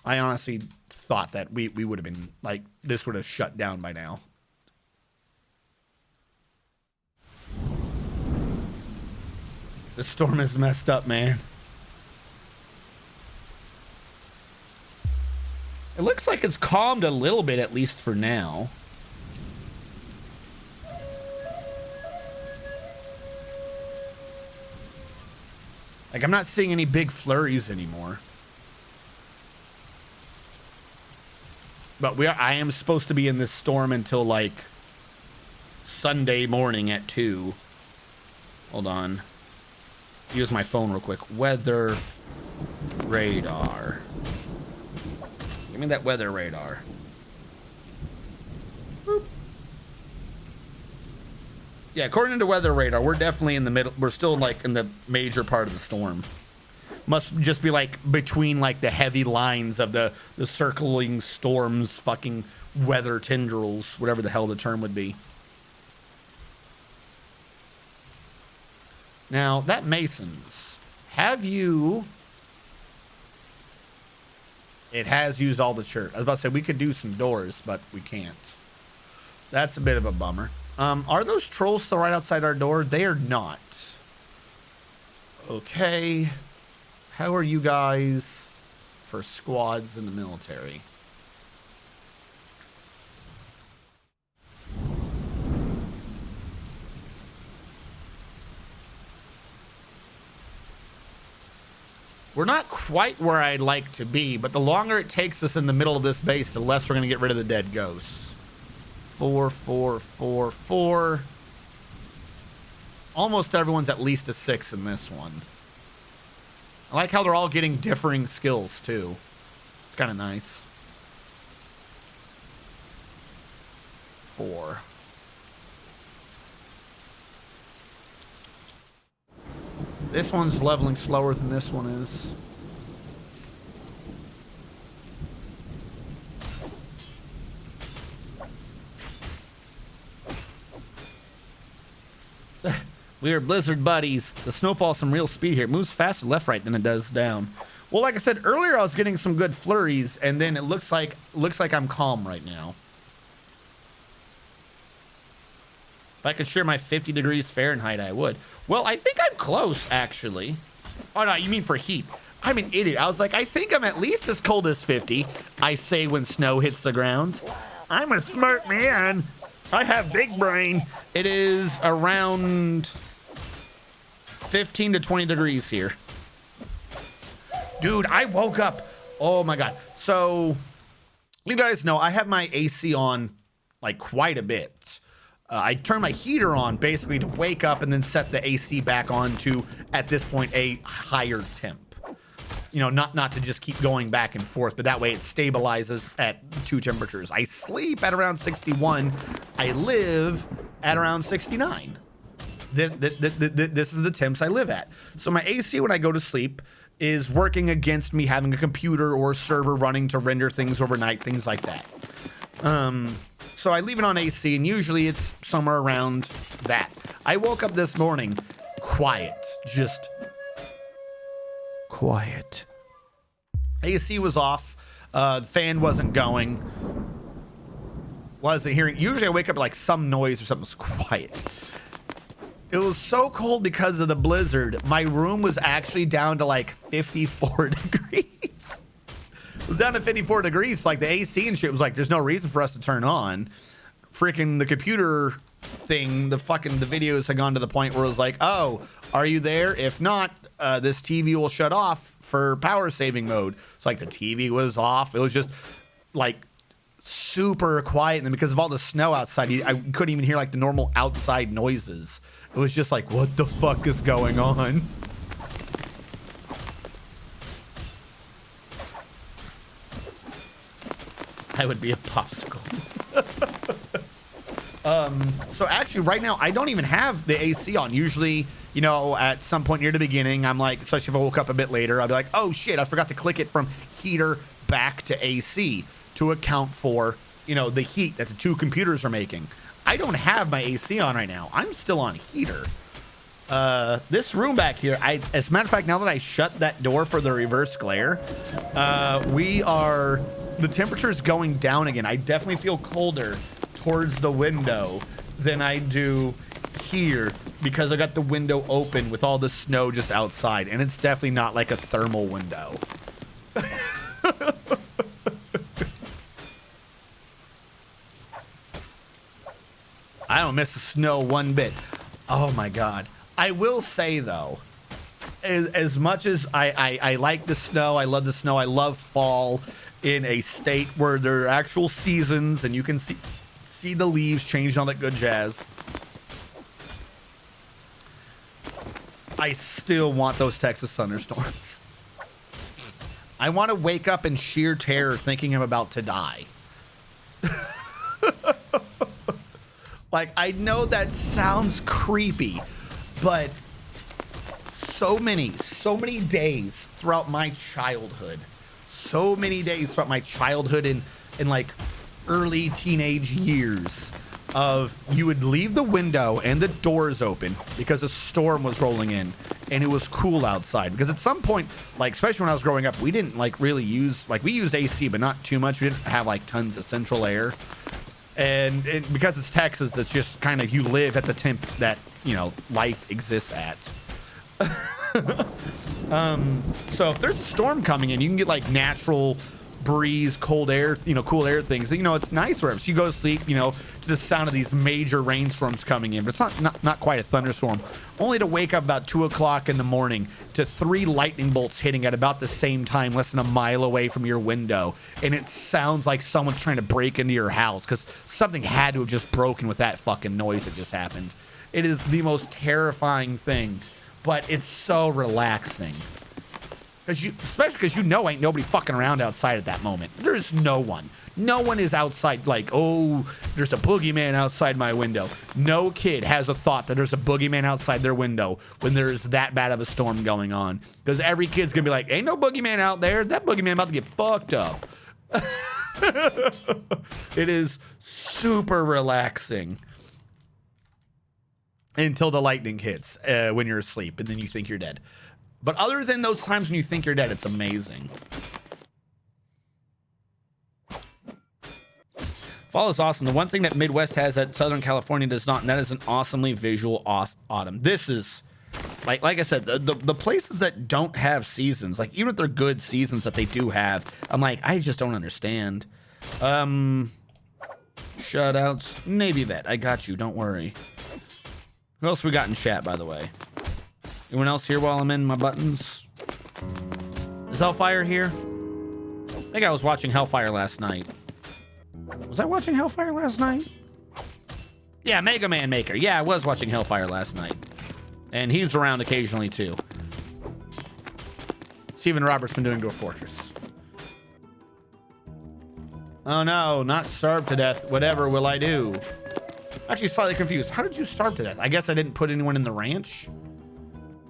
I honestly thought that we would have been like, this would have shut down by now. The storm is messed up, man. It looks like it's calmed a little bit, at least for now. Like, I'm not seeing any big flurries anymore. But I am supposed to be in this storm until, like, Sunday morning at 2. Hold on. Use my phone real quick. Weather radar. Give me that weather radar. Boop. Yeah, according to weather radar, we're definitely in the middle. We're still like in the major part of the storm. Must just be like between like the heavy lines of the circling storms, fucking weather tendrils, whatever the hell the term would be. Now, that Masons, have you... It has used all the church. I was about to say, we could do some doors, but we can't. That's a bit of a bummer. Are those trolls still right outside our door? They are not. Okay. How are you guys for squads in the military? We're not quite where I'd like to be, but the longer it takes us in the middle of this base, the less we're going to get rid of the dead ghosts. 4, 4, 4, 4. Almost everyone's at least a 6 in this one. I like how they're all getting differing skills, too. It's kind of nice. 4. This one's leveling slower than this one is. We are Blizzard buddies. The snowfall's some real speed here. It moves faster left, right than it does down. Well, like I said earlier, I was getting some good flurries, and then it looks like I'm calm right now. If I could share my 50 degrees Fahrenheit, I would. Well, I think I'm close, actually. Oh, no, you mean for heat. I'm an idiot. I was like, I think I'm at least as cold as 50. I say when snow hits the ground. I'm a smart man. I have big brain. It is around 15 to 20 degrees here. Dude, I woke up. Oh, my God. So, you guys know I have my AC on, like, quite a bit. I turn my heater on basically to wake up and then set the AC back on to, at this point, a higher temp. You know, not to just keep going back and forth, but that way it stabilizes at 2 temperatures. I sleep at around 61. I live at around 69. This is the temps I live at. So my AC when I go to sleep is working against me having a computer or a server running to render things overnight, things like that. So I leave it on AC, and usually it's somewhere around that. I woke up this morning quiet, just quiet. AC was off. The fan wasn't going. Wasn't hearing. Usually I wake up like some noise or something was quiet. It was so cold because of the blizzard. My room was actually down to like 54 degrees. It was down to 54 degrees. Like the AC and shit was like, there's no reason for us to turn on. Freaking the computer thing, the videos had gone to the point where it was like, oh, are you there? If not, this TV will shut off for power saving mode. It's like the TV was off. It was just like super quiet. And then because of all the snow outside, I couldn't even hear like the normal outside noises. It was just like, what the fuck is going on? I would be a popsicle. So actually right now, I don't even have the AC on. Usually, you know, at some point near the beginning, I'm like, especially if I woke up a bit later, I'll be like, oh shit, I forgot to click it from heater back to AC to account for, you know, the heat that the two computers are making. I don't have my AC on right now. I'm still on heater. This room back here, as a matter of fact, now that I shut that door for the reverse glare, the temperature's going down again. I definitely feel colder towards the window than I do here because I got the window open with all the snow just outside, and it's definitely not like a thermal window. I don't miss the snow one bit. Oh my God. I will say though, as much as I like the snow, I love the snow, I love fall in a state where there are actual seasons and you can see the leaves change and all that good jazz. I still want those Texas thunderstorms. I want to wake up in sheer terror thinking I'm about to die. Like, I know that sounds creepy, but so many days throughout my childhood, in like early teenage years of you would leave the window and the doors open because a storm was rolling in and it was cool outside. Because at some point, like especially when I was growing up, we didn't like really use, like we used AC, but not too much. We didn't have like tons of central air. And because it's Texas, it's just kind of, you live at the temp that, you know, life exists at. So if there's a storm coming in, you can get like natural breeze, cold air, you know, cool air things. You know, it's nice wherever. So you go to sleep, you know, to the sound of these major rainstorms coming in, but it's not quite a thunderstorm. Only to wake up about 2 o'clock in the morning to 3 lightning bolts hitting at about the same time, less than a mile away from your window. And it sounds like someone's trying to break into your house because something had to have just broken with that fucking noise that just happened. It is the most terrifying thing, but it's so relaxing. Especially because you know ain't nobody fucking around outside at that moment. There's no one. No one is outside like, oh, there's a boogeyman outside my window. No kid has a thought that there's a boogeyman outside their window when there's that bad of a storm going on. Because every kid's going to be like, ain't no boogeyman out there. That boogeyman about to get fucked up. It is super relaxing. Until the lightning hits when you're asleep and then you think you're dead. But other than those times when you think you're dead, it's amazing. Fall is awesome. The one thing that Midwest has that Southern California does not, and that is an awesomely visual autumn. This is, like I said, the places that don't have seasons, like even if they're good seasons that they do have, I'm like, I just don't understand. Shutouts, Navy Vet, I got you, don't worry. Who else we got in chat, by the way? Anyone else here while I'm in my buttons? Is Hellfire here? I think I was watching Hellfire last night. Was I watching Hellfire last night? Yeah, Mega Man Maker. Yeah, I was watching Hellfire last night. And he's around occasionally, too. Steven Roberts been doing Dwarf Fortress. Oh no, not starved to death. Whatever will I do? Actually, slightly confused. How did you starve to death? I guess I didn't put anyone in the ranch.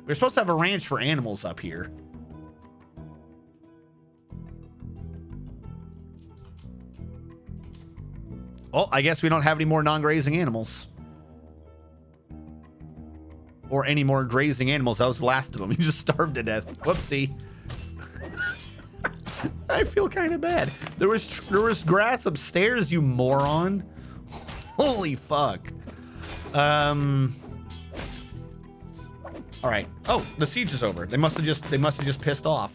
We're supposed to have a ranch for animals up here. Well, I guess we don't have any more non-grazing animals. Or any more grazing animals. That was the last of them. He just starved to death. Whoopsie. I feel kind of bad. There was grass upstairs, you moron. Holy fuck. All right. Oh, the siege is over. They must have just pissed off.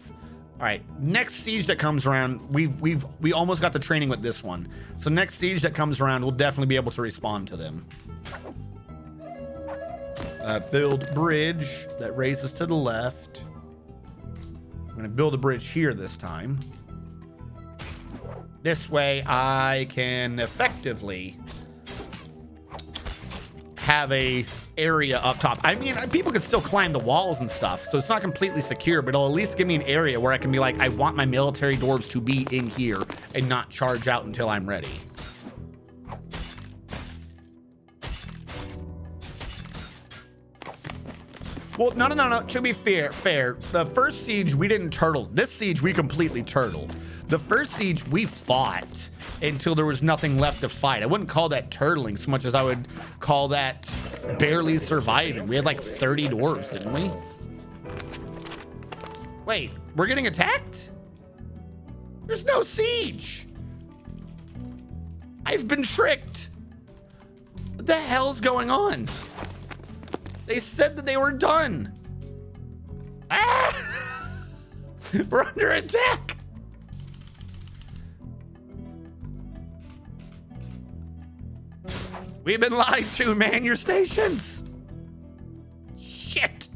All right. Next siege that comes around, we almost got the training with this one. So next siege that comes around, we'll definitely be able to respond to them. Build bridge that raises to the left. I'm going to build a bridge here this time. This way I can effectively have a area up top. I mean, people can still climb the walls and stuff, so it's not completely secure, but it'll at least give me an area where I can be like, I want my military dwarves to be in here and not charge out until I'm ready. Well, no. To be fair. The first siege, we didn't turtle. This siege, we completely turtled. The first siege, we fought until there was nothing left to fight. I wouldn't call that turtling so much as I would call that barely surviving. We had like 30 dwarves, didn't we? Wait, we're getting attacked? There's no siege. I've been tricked. What the hell's going on? They said that they were done. Ah! We're under attack. We've been lied to. Man your stations. Shit.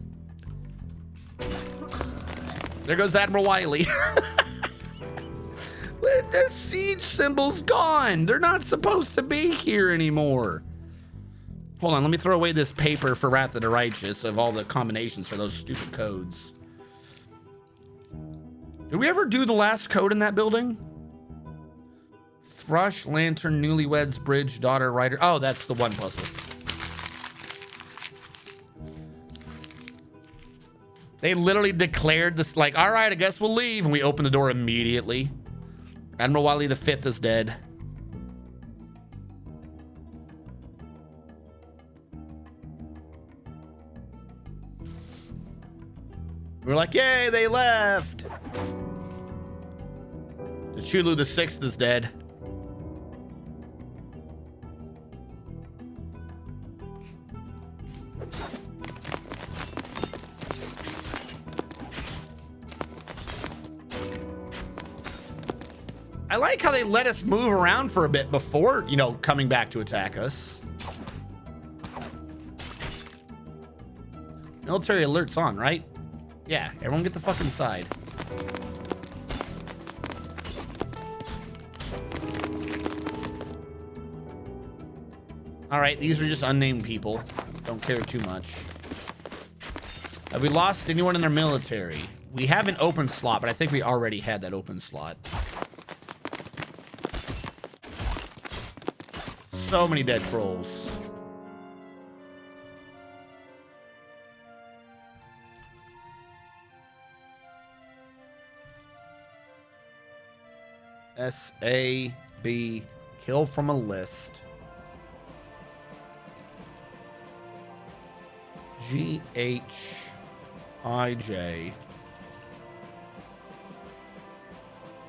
There goes Admiral Wiley. The siege symbol's gone. They're not supposed to be here anymore. Hold on, let me throw away this paper for Wrath of the Righteous of all the combinations for those stupid codes. Did we ever do the last code in that building? Thrush, Lantern, Newlyweds, Bridge, Daughter, Rider. Oh, that's the one puzzle. They literally declared this, like, all right, I guess we'll leave. And we opened the door immediately. Admiral Wiley V is dead. We're like, yay, they left. Chulu VI is dead. I like how they let us move around for a bit before, you know, coming back to attack us. Military alert's on, right? Yeah, everyone get the fucking side. All right, these are just unnamed people. Don't care too much. Have we lost anyone in their military? We have an open slot, but I think we already had that open slot. So many dead trolls. S-A-B, kill from a list. G-H-I-J.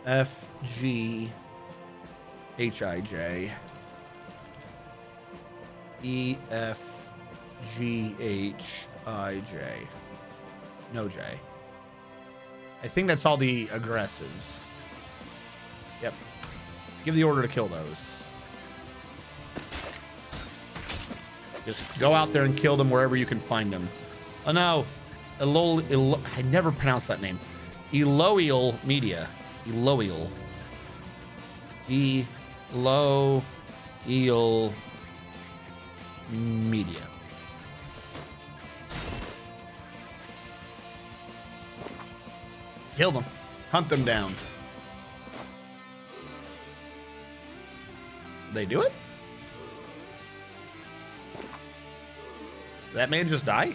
F-G-H-I-J. E-F-G-H-I-J. No J. I think that's all the aggressives. Yep. Give the order to kill those. Just go out there and kill them wherever you can find them. Oh no. I never pronounced that name. Eloial Media. Eloial. Eloial Media. Kill them. Hunt them down. They do it? Did that man just die?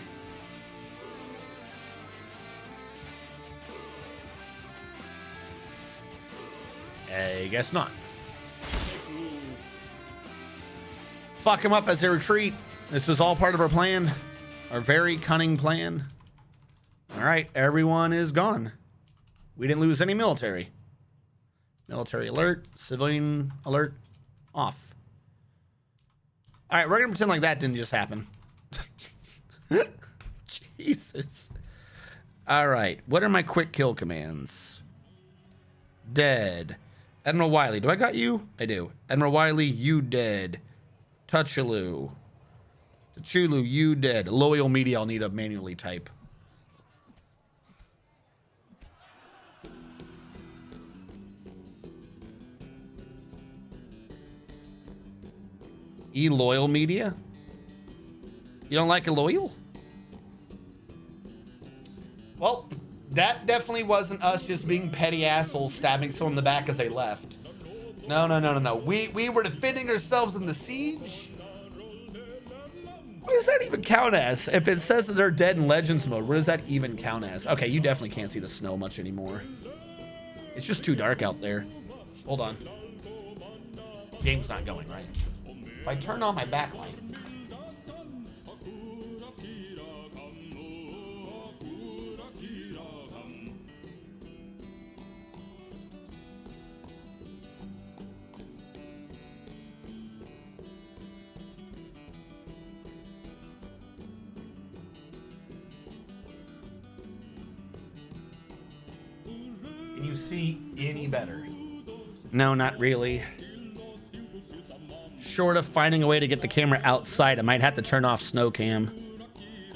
I guess not. Fuck him up as they retreat. This is all part of our plan. Our very cunning plan. All right, everyone is gone. We didn't lose any military. Military alert, civilian alert, off. All right, we're gonna pretend like that didn't just happen. Jesus. All right, what are my quick kill commands? Dead. Admiral Wiley, do I got you? I do. Admiral Wiley, you dead. Touchaloo. Chulu, you dead. Loyal media, I'll need to manually type. Loyal media? You don't like a loyal? Well, that definitely wasn't us just being petty assholes stabbing someone in the back as they left. No. We were defending ourselves in the siege. What does that even count as? If it says that they're dead in Legends mode, what does that even count as? Okay, you definitely can't see the snow much anymore. It's just too dark out there. Hold on. Game's not going, right? If I turn on my backlight. Can you see any better? No, not really. Short of finding a way to get the camera outside, I might have to turn off snow cam.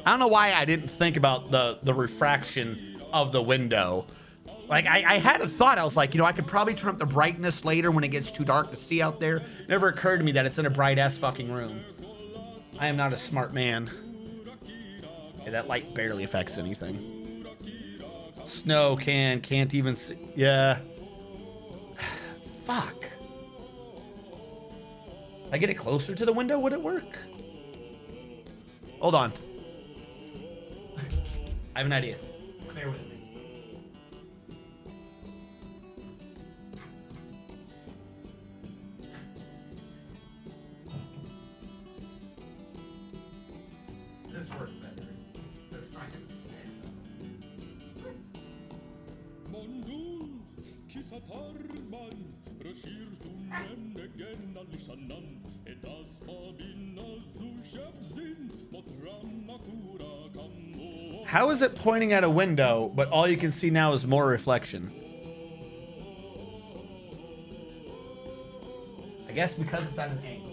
I don't know why I didn't think about the refraction of the window. Like, I had a thought. I was like, you know, I could probably turn up the brightness later when it gets too dark to see out there. It never occurred to me that it's in a bright-ass fucking room. I am not a smart man. Yeah, that light barely affects anything. Snow can't even see. Yeah. Fuck. If I get it closer to the window, would it work? Hold on. I have an idea. Bear with me. This worked better. That's not gonna stand. How is it pointing at a window, but all you can see now is more reflection? I guess because it's at an angle.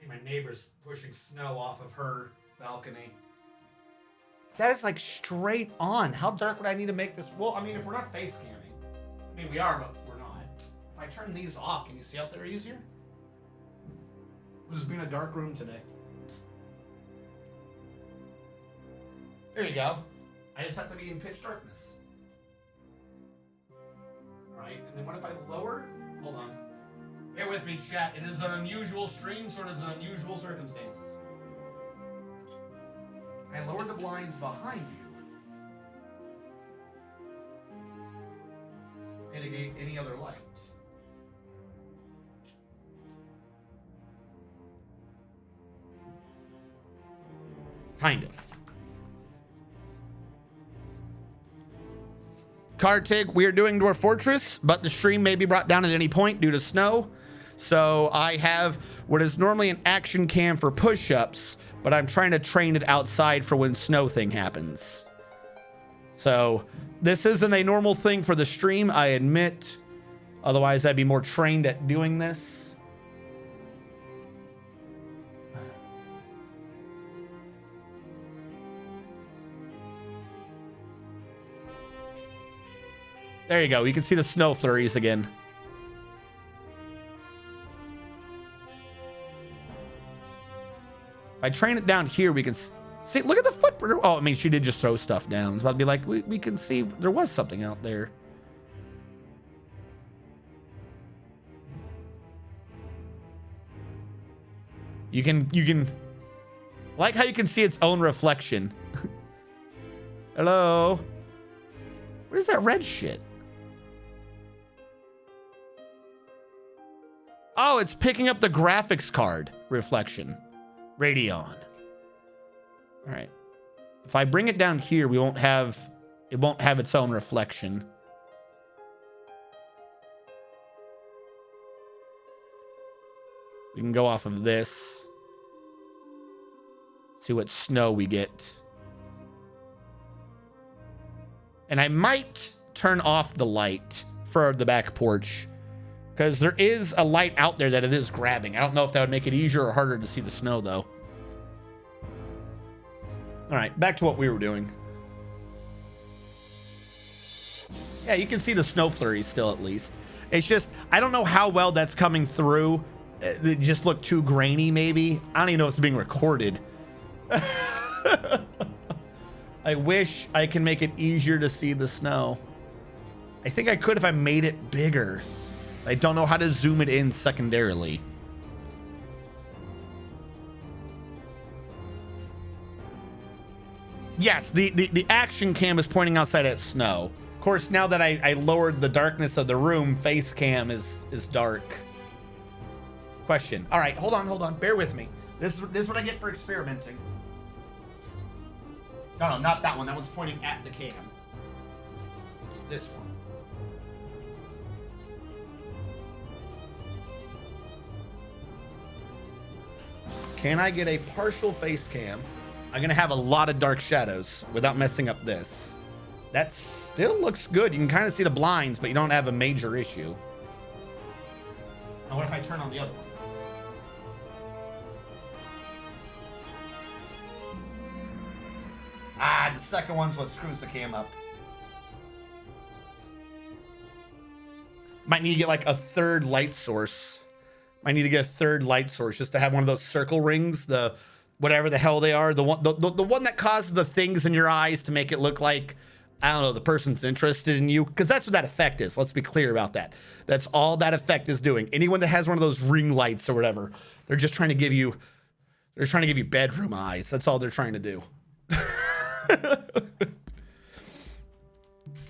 My neighbor's pushing snow off of her balcony. That is like straight on. How dark would I need to make this? Well, I mean, if we're not face camming, I mean, we are, but we're not. If I turn these off, can you see out there easier? We'll just be in a dark room today. There you go. I just have to be in pitch darkness. All right, and then what if I lower? Hold on. Bear with me, chat. It is an unusual stream, so it is an unusual circumstances. I lowered the blinds behind you. Mitigate any other light. Kind of. Kartig, we are doing Dwarf Fortress, but the stream may be brought down at any point due to snow. So I have what is normally an action cam for push-ups, but I'm trying to train it outside for when snow thing happens. So this isn't a normal thing for the stream, I admit. Otherwise, I'd be more trained at doing this. There you go. You can see the snow flurries again. If I train it down here, we can see. Look at the footprint. Oh, I mean, she did just throw stuff down. So I'd be like, we can see there was something out there. You can like how you can see its own reflection. Hello. What is that red shit? Oh, it's picking up the graphics card reflection. Radeon. All right. If I bring it down here, it won't have its own reflection. We can go off of this. See what snow we get. And I might turn off the light for the back porch, because there is a light out there that it is grabbing. I don't know if that would make it easier or harder to see the snow, though. All right, back to what we were doing. Yeah, you can see the snow flurries still, at least. It's just, I don't know how well that's coming through. It just looked too grainy, maybe. I don't even know if it's being recorded. I wish I can make it easier to see the snow. I think I could if I made it bigger. I don't know how to zoom it in secondarily. Yes, the action cam is pointing outside at snow. Of course, now that I lowered the darkness of the room, face cam is dark. Question. All right, hold on. Bear with me. This is what I get for experimenting. No, not that one. That one's pointing at the cam. This one. Can I get a partial face cam? I'm gonna have a lot of dark shadows without messing up this. That still looks good. You can kind of see the blinds, but you don't have a major issue. Now what if I turn on the other one? Ah, the second one's what screws the cam up. Might need to get like a third light source. Might need to get a third light source just to have one of those circle rings, the whatever the hell they are, the one that causes the things in your eyes to make it look like, I don't know, the person's interested in you, because that's what that effect is. Let's be clear about that. That's all that effect is doing. Anyone that has one of those ring lights or whatever, they're just trying to give you, bedroom eyes. That's all they're trying to do.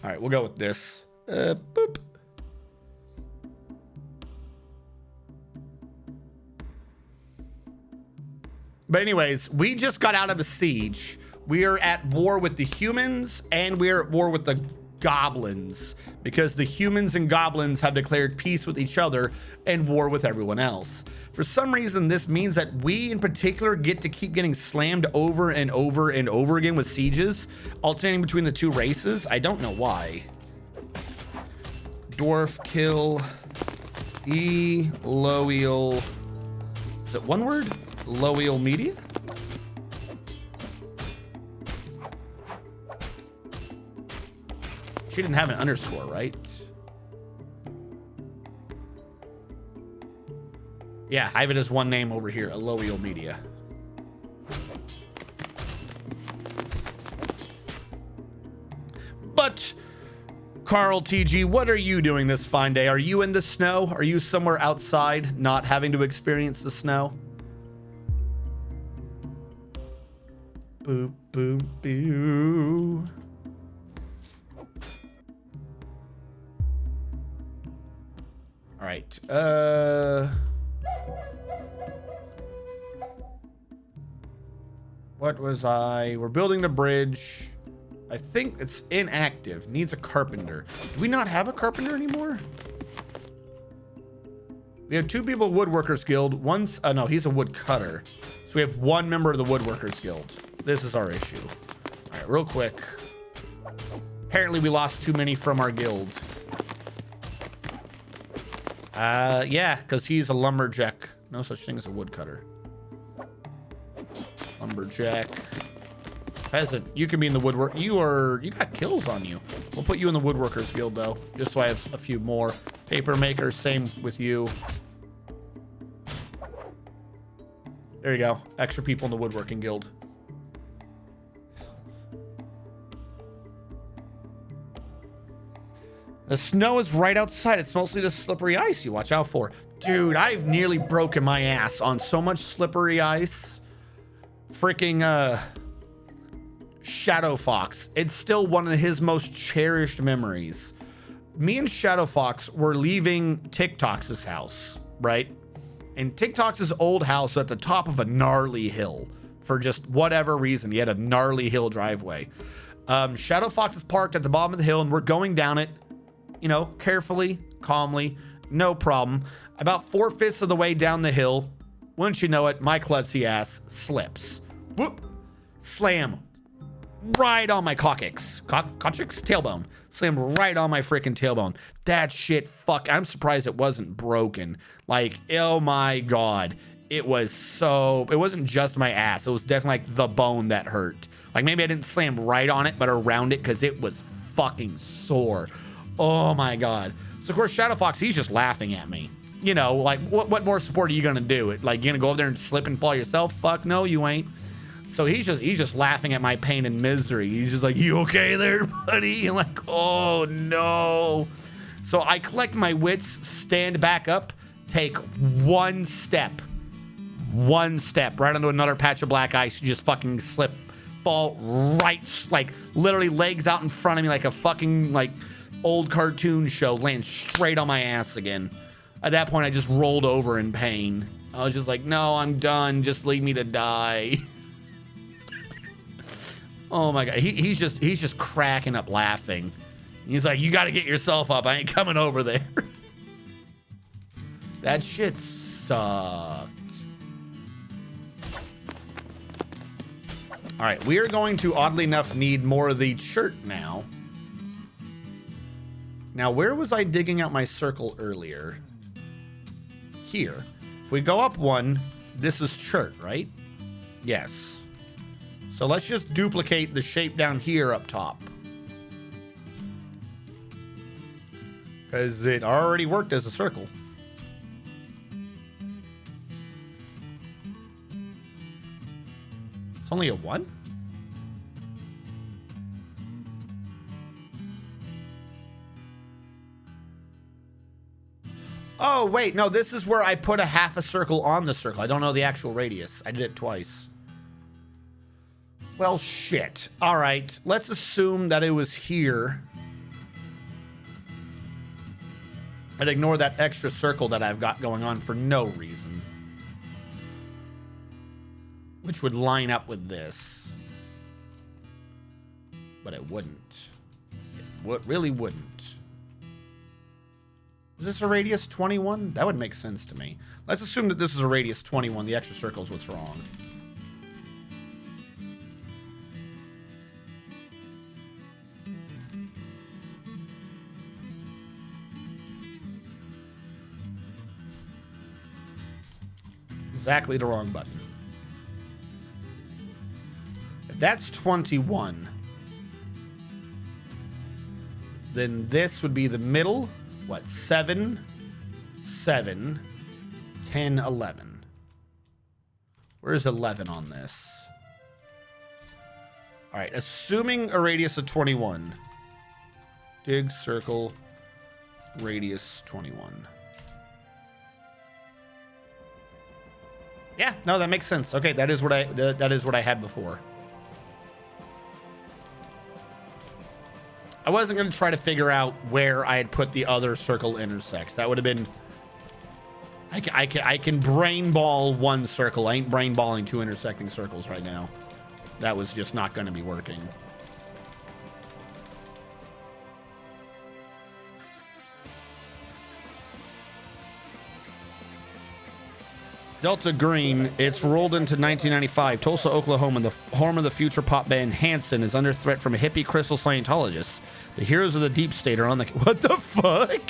All right, we'll go with this. Boop. But anyways, we just got out of a siege. We are at war with the humans, and we are at war with the goblins, because the humans and goblins have declared peace with each other and war with everyone else. For some reason, this means that we in particular get to keep getting slammed over and over and over again with sieges, alternating between the two races. I don't know why. Dwarf kill Lowiel. Is it one word? Lowiel Media? She didn't have an underscore, right? Yeah, I have it as one name over here, Lowiel Media. But, Carl TG, what are you doing this fine day? Are you in the snow? Are you somewhere outside, not having to experience the snow? Boop, boop, boo. All right. What was I? We're building the bridge. I think it's inactive. Needs a carpenter. Do we not have a carpenter anymore? We have 2 people Woodworkers Guild. One's no, he's a woodcutter. So we have 1 member of the Woodworkers Guild. This is our issue. All right, real quick. Apparently we lost too many from our guild. Yeah, because he's a lumberjack. No such thing as a woodcutter. Lumberjack. Peasant, you can be in the woodwork. You got kills on you. We'll put you in the Woodworkers Guild, though, just so I have a few more. Paper maker, same with you. There you go. Extra people in the Woodworking Guild. The snow is right outside. It's mostly the slippery ice you watch out for. Dude, I've nearly broken my ass on so much slippery ice. Freaking, Shadow Fox. It's still one of his most cherished memories. Me and Shadow Fox were leaving TikTok's house, right? And TikTok's old house was at the top of a gnarly hill. For just whatever reason, he had a gnarly hill driveway. Shadow Fox is parked at the bottom of the hill, and we're going down it, you know, carefully, calmly, no problem. About 4/5 of the way down the hill, Once you know it, my klutzy ass slips. Whoop. Slam. Right on my coccyx. Coccyx? Tailbone. Slam right on my freaking tailbone. That shit, fuck. I'm surprised it wasn't broken. Like, oh my God. It wasn't just my ass. It was definitely like the bone that hurt. Like maybe I didn't slam right on it, but around it because it was fucking sore. Oh my God. So of course, Shadow Fox, he's just laughing at me. You know, like what more support are you gonna do? Like you gonna go over there and slip and fall yourself? Fuck no, you ain't. So he's just laughing at my pain and misery. He's just like, you okay there, buddy? I'm like, oh no. So I collect my wits, stand back up, take one step right onto another patch of black ice, just fucking slip, fall right, like literally legs out in front of me like a fucking like old cartoon show, land straight on my ass again. At that point, I just rolled over in pain. I was just like, no, I'm done. Just leave me to die. Oh my God. He's just cracking up laughing. He's like, you got to get yourself up. I ain't coming over there. That shit sucked. All right, we are going to, oddly enough, need more of the shirt now. Now, where was I digging out my circle earlier? Here. If we go up one, this is shirt, right? Yes. So let's just duplicate the shape down here up top. Because it already worked as a circle. It's only a 1? Oh, wait. No, this is where I put a half a circle on the circle. I don't know the actual radius. I did it twice. Well, shit. All right. Let's assume that it was here. And ignore that extra circle that I've got going on for no reason. Which would line up with this. But it wouldn't. It really wouldn't. Is this a radius 21? That would make sense to me. Let's assume that this is a radius 21. The extra circle is what's wrong. Exactly the wrong button. If that's 21, then this would be the middle. What? 7, 7, 10, 11. Where's 11 on this? All right, assuming a radius of 21. Dig circle, radius 21. Yeah, no, that makes sense. Okay, that is what I had before. I wasn't going to try to figure out where I had put the other circle intersects. That would have been... I can brain ball one circle. I ain't brain balling two intersecting circles right now. That was just not going to be working. Delta Green, it's rolled into 1995. Tulsa, Oklahoma. The home of the future pop band Hanson is under threat from a hippie crystal Scientologist. The heroes of the deep state are on the... What the fuck?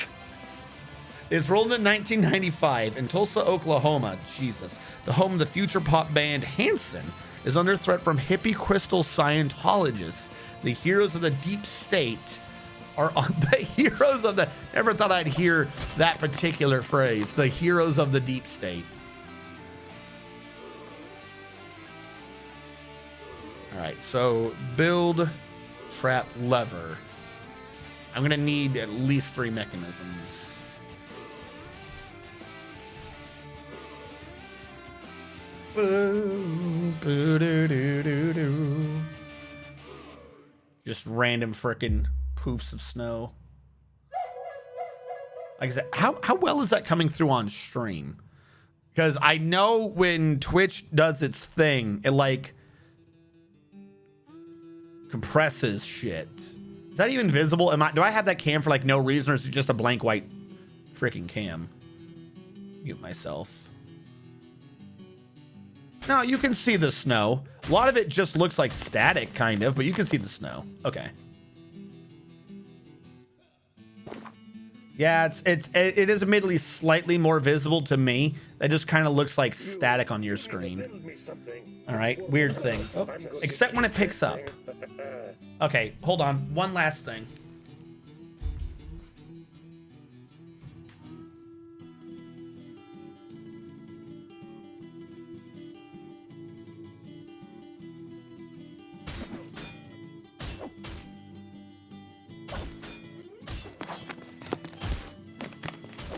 It's rolled in 1995 in Tulsa, Oklahoma. Jesus. The home of the future pop band Hanson is under threat from hippie crystal Scientologists. The heroes of the deep state are on the heroes of the... Never thought I'd hear that particular phrase. The heroes of the deep state. All right, so build trap lever. I'm gonna need at least 3 mechanisms. Just random frickin' poofs of snow. Like I said, how well is that coming through on stream? Because I know when Twitch does its thing, it like compresses shit. Is that even visible? Do I have that cam for like no reason, or is it just a blank white freaking cam? Mute myself. No, you can see the snow. A lot of it just looks like static, kind of, but you can see the snow. Okay. Yeah, it is admittedly slightly more visible to me. That just kind of looks like static on your screen. All right, weird thing. Oh, except when it picks up. Okay, hold on. One last thing.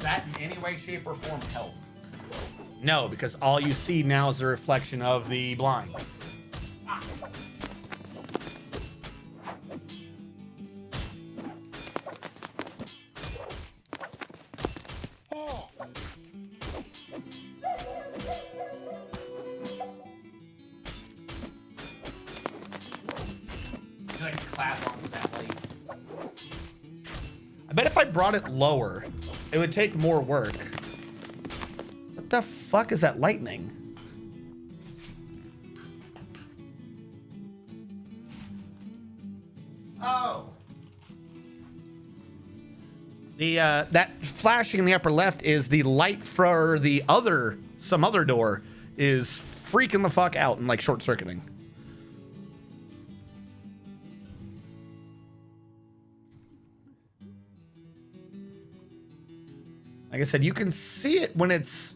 That in any way, shape, or form help? No, because all you see now is a reflection of the blind. Ah. Oh. I like to clap onto that light. I bet if I brought it lower, it would take more work. What the fuck is that lightning? Oh. The that flashing in the upper left is the light for the some other door is freaking the fuck out and like short circuiting. Like I said, you can see it when it's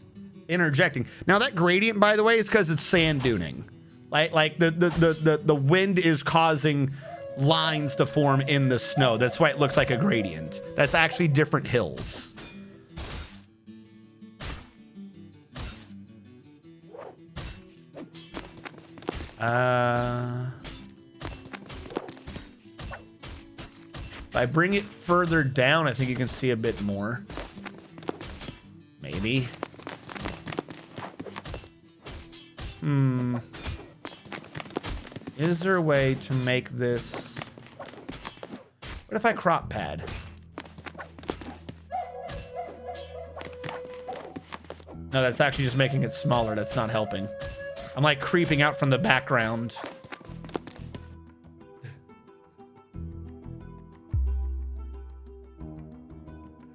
interjecting. Now that gradient, by the way, is because it's sand duning. Like the wind is causing lines to form in the snow. That's why it looks like a gradient. That's actually different hills. If I bring it further down, I think you can see a bit more. Maybe. Is there a way to make this? What if I crop pad? No, that's actually just making it smaller. That's not helping. I'm like creeping out from the background.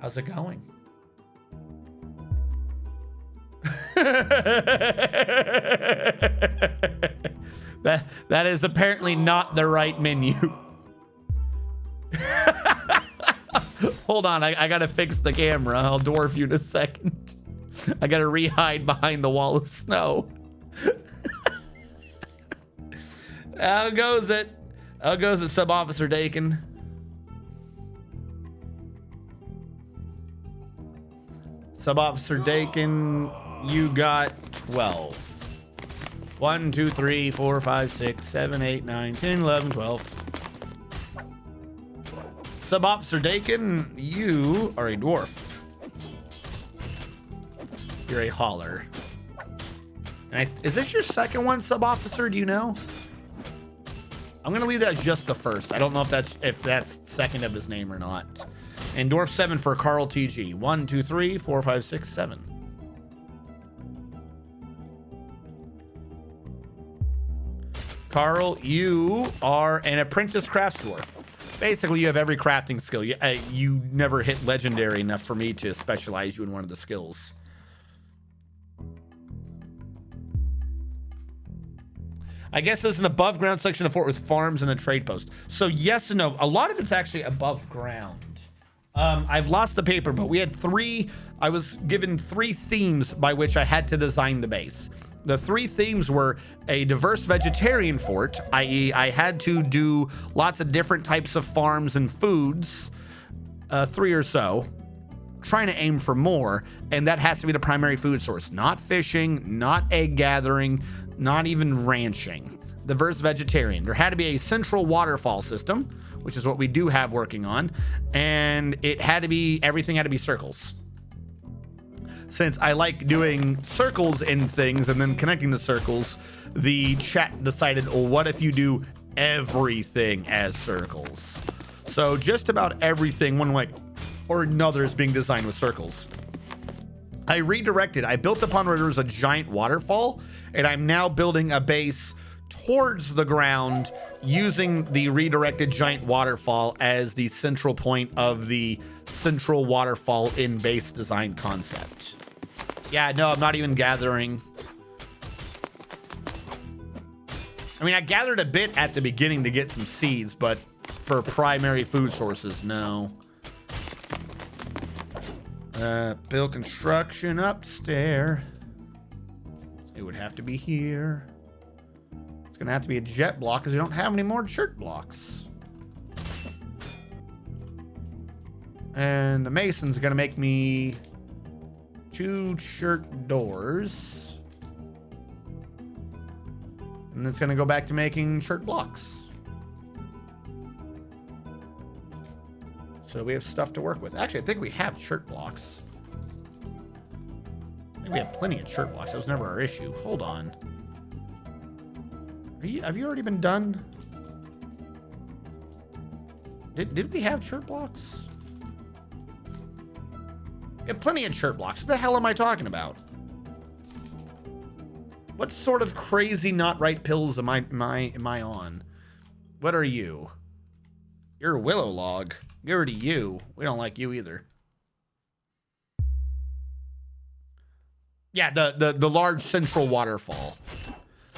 How's it going? That is apparently not the right menu. Hold on, I gotta fix the camera. I'll dwarf you in a second. I gotta re-hide behind the wall of snow. How goes it? How goes it, Sub Officer Dakin? Sub Officer Dakin, you got 12. 1, 2, 3, 4, 5, 6, 7, 8, 9, 10, 11, 12. Sub Officer Dakin, you are a dwarf. You're a hauler. And is this your second one, Sub Officer? Do you know? I'm gonna leave that as just the first. I don't know if that's second of his name or not. And Dwarf 7 for Carl TG. 1, 2, 3, 4, 5, 6, 7. Carl, you are an apprentice crafts dwarf. Basically, you have every crafting skill. You never hit legendary enough for me to specialize you in one of the skills. I guess there's an above ground section of the fort with farms and a trade post. So yes and no. A lot of it's actually above ground. I've lost the paper, but we had I was given 3 themes by which I had to design the base. The 3 themes were a diverse vegetarian fort, i.e. I had to do lots of different types of farms and foods, 3 or so, trying to aim for more, and that has to be the primary food source. Not fishing, not egg gathering, not even ranching. Diverse vegetarian. There had to be a central waterfall system, which is what we do have working on, and everything had to be circles. Since I like doing circles in things and then connecting the circles, the chat decided, well, what if you do everything as circles? So just about everything, one way or another, is being designed with circles. I redirected. I built upon where there was a giant waterfall, and I'm now building a base towards the ground using the redirected giant waterfall as the central point of the central waterfall in base design concept. Yeah, no, I'm not even gathering. I mean, I gathered a bit at the beginning to get some seeds, but for primary food sources, no. Build construction upstairs. It would have to be here. It's gonna have to be a jet block because we don't have any more shirt blocks. And the mason's gonna make me 2 shirt doors. And it's gonna go back to making shirt blocks. So we have stuff to work with. Actually, I think we have shirt blocks. I think we have plenty of shirt blocks. That was never our issue. Hold on. Have you already been done? Did we have shirt blocks? We have plenty of shirt blocks. What the hell am I talking about? What sort of crazy not right pills am I on? What are you? You're a willow log. Give her to you. We don't like you either. Yeah, the large central waterfall.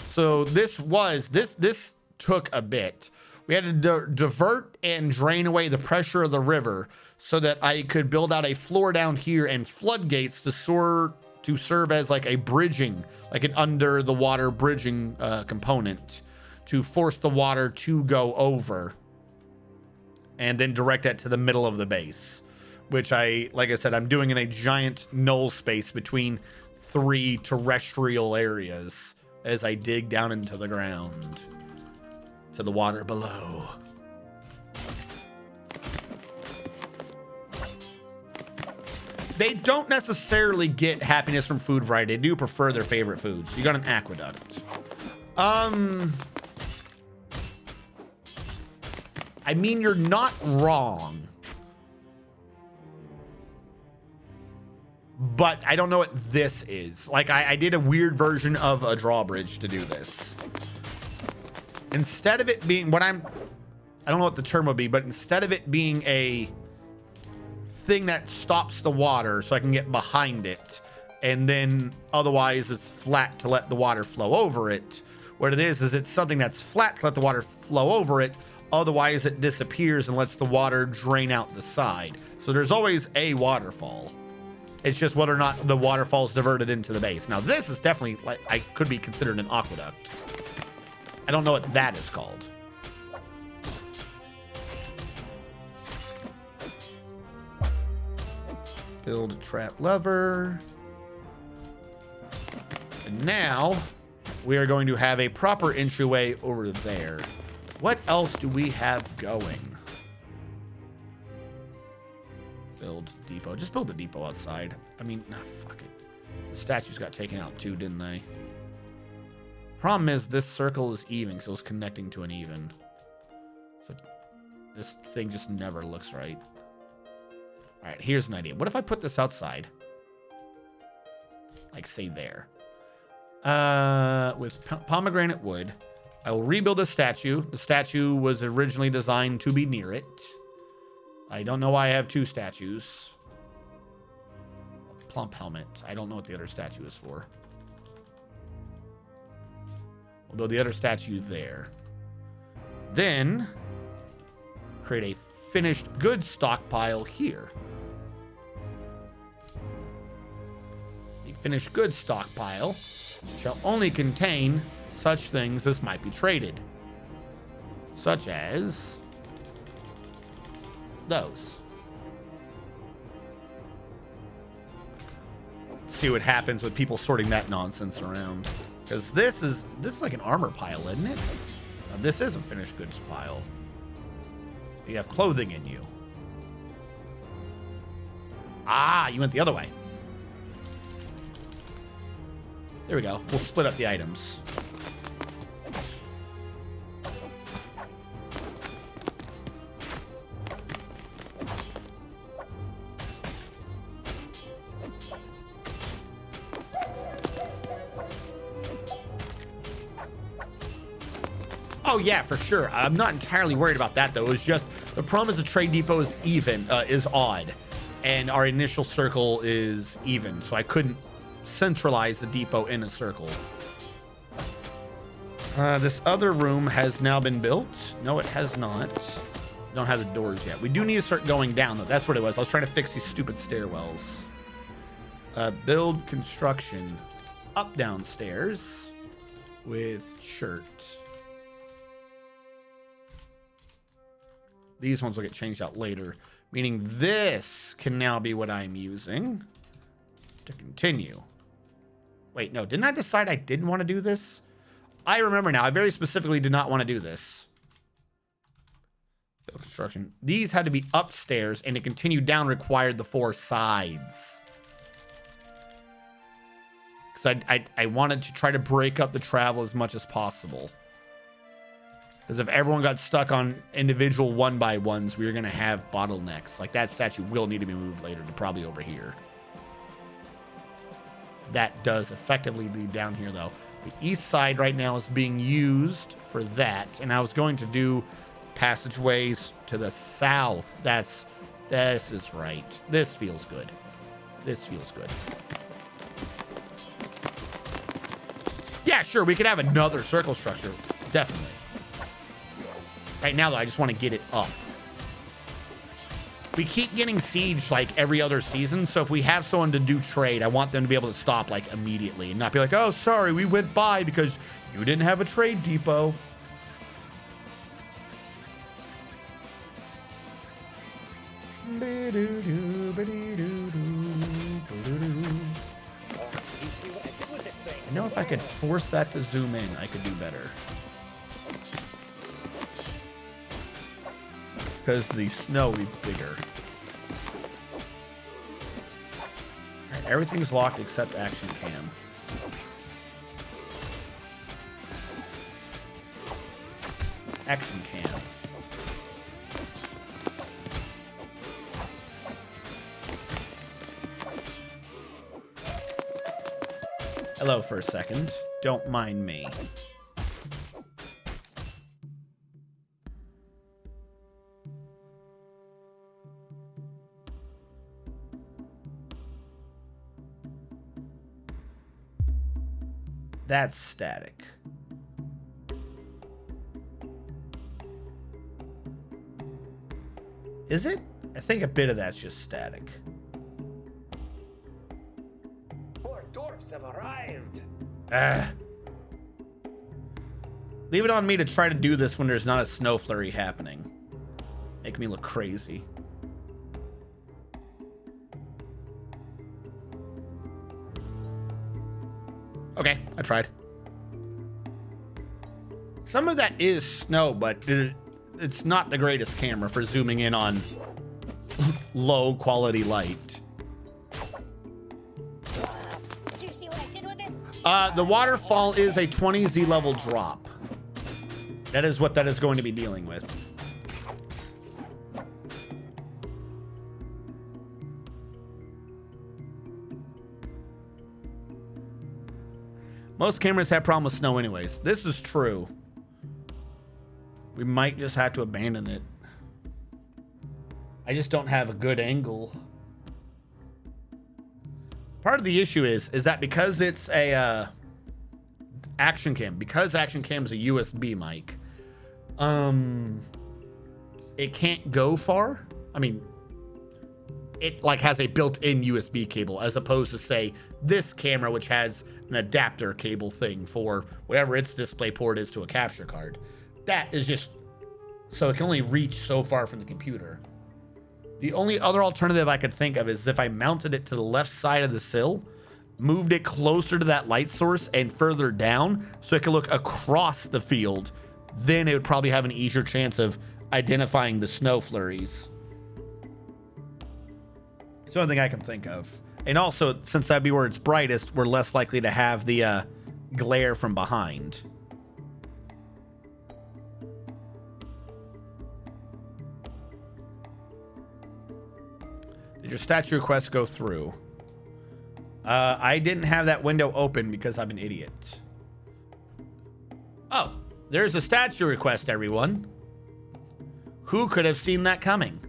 So this took a bit. We had to divert and drain away the pressure of the river so that I could build out a floor down here and floodgates to serve as like a bridging, like an under the water bridging component to force the water to go over. And then direct that to the middle of the base, which like I said, I'm doing in a giant null space between 3 terrestrial areas as I dig down into the ground to the water below. They don't necessarily get happiness from food variety. They do prefer their favorite foods. You got an aqueduct. I mean, you're not wrong. But I don't know what this is. Like, I did a weird version of a drawbridge to do this. Instead of it being I don't know what the term would be, but instead of it being a thing that stops the water so I can get behind it, and then otherwise it's flat to let the water flow over it, what it is it's something that's flat to let the water flow over it. Otherwise, it disappears and lets the water drain out the side. So there's always a waterfall. It's just whether or not the waterfall is diverted into the base. Now, this is definitely, like, I could be considered an aqueduct. I don't know what that is called. Build a trap lever. And now, we are going to have a proper entryway over there. What else do we have going? Build depot. Just build the depot outside. I mean, nah, fuck it. The statues got taken out too, didn't they? Problem is, this circle is even, so it's connecting to an even. So this thing just never looks right. All right, here's an idea. What if I put this outside? Like, say there. With pomegranate wood. I will rebuild a statue. The statue was originally designed to be near it. I don't know why I have 2 statues. Plump helmet. I don't know what the other statue is for. We'll build the other statue there. Then, create a finished goods stockpile here. The finished goods stockpile shall only contain such things as might be traded, such as those. Let's see what happens with people sorting that nonsense around, because this is like an armor pile, isn't it? Now, this is a finished goods pile. You have clothing in you. Ah, you went the other way. There we go. We'll split up the items. Oh yeah, for sure. I'm not entirely worried about that though. It was just the problem is the trade depot is is odd, and our initial circle is even, so I couldn't centralize the depot in a circle. This other room has now been built. No, it has not. We don't have the doors yet. We do need to start going down though. That's what it was. I was trying to fix these stupid stairwells. Build construction up downstairs with shirt. These ones will get changed out later, meaning this can now be what I'm using to continue. Wait, no, didn't I decide I didn't want to do this? I remember now. I very specifically did not want to do this. Build construction. These had to be upstairs, and to continue down required the 4 sides. Because I wanted to try to break up the travel as much as possible. Because if everyone got stuck on individual 1x1s, we were going to have bottlenecks. Like that statue will need to be moved later to probably over here. That does effectively lead down here though. The east side right now is being used for that. And I was going to do passageways to the south. This is right. This feels good. This feels good. Yeah, sure. We could have another circle structure. Definitely. Right now, though, I just want to get it up. We keep getting siege like every other season, so if we have someone to do trade, I want them to be able to stop like immediately and not be like, oh, sorry, we went by because you didn't have a trade depot. I know if I could force that to zoom in, I could do better. Because the snow will be bigger. Right, everything's locked except action cam. Action cam. Hello for a second. Don't mind me. That's static. Is it? I think a bit of that's just static. Poor dwarfs have arrived. Leave it on me to try to do this when there's not a snow flurry happening. Make me look crazy. Okay, I tried. Some of that is snow, but it's not the greatest camera for zooming in on low quality light. Did you see what I did with this? The waterfall is a 20 Z level drop. That is what that is going to be dealing with. Most cameras have problem with snow anyways. This is true. We might just have to abandon it. I just don't have a good angle. Part of the issue is that because it's a action cam, because action cam is a USB mic, it can't go far. I mean, it like has a built-in USB cable as opposed to say this camera, which has an adapter cable thing for whatever its display port is to a capture card. That is just so it can only reach so far from the computer. The only other alternative I could think of is if I mounted it to the left side of the sill, moved it closer to that light source and further down so it could look across the field, then it would probably have an easier chance of identifying the snow flurries. It's the only thing I can think of. And also, since that'd be where it's brightest, we're less likely to have the glare from behind. Did your statue request go through? I didn't have that window open because I'm an idiot. Oh, There's a statue request, everyone. Who could have seen that coming?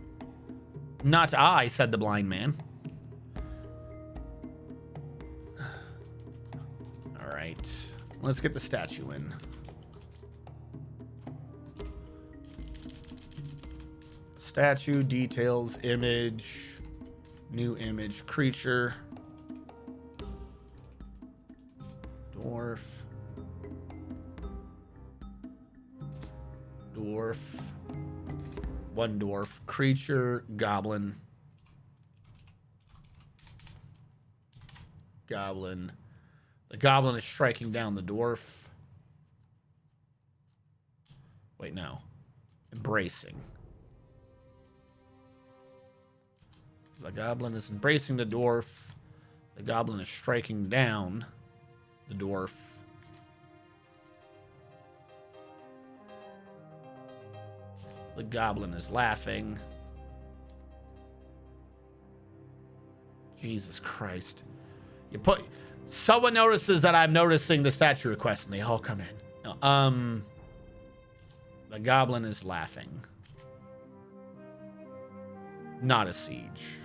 Not I, said the blind man. All right. Let's get the statue in. Statue, details, image, new image, creature. Dwarf. Dwarf. One dwarf. Creature, goblin. Goblin. The goblin is striking down the dwarf. Wait, no. Embracing. The goblin is embracing the dwarf. The goblin is striking down the dwarf. The goblin is laughing. Jesus Christ. You put... Someone notices that I'm noticing the statue request, and they all come in. No, the goblin is laughing. Not a siege.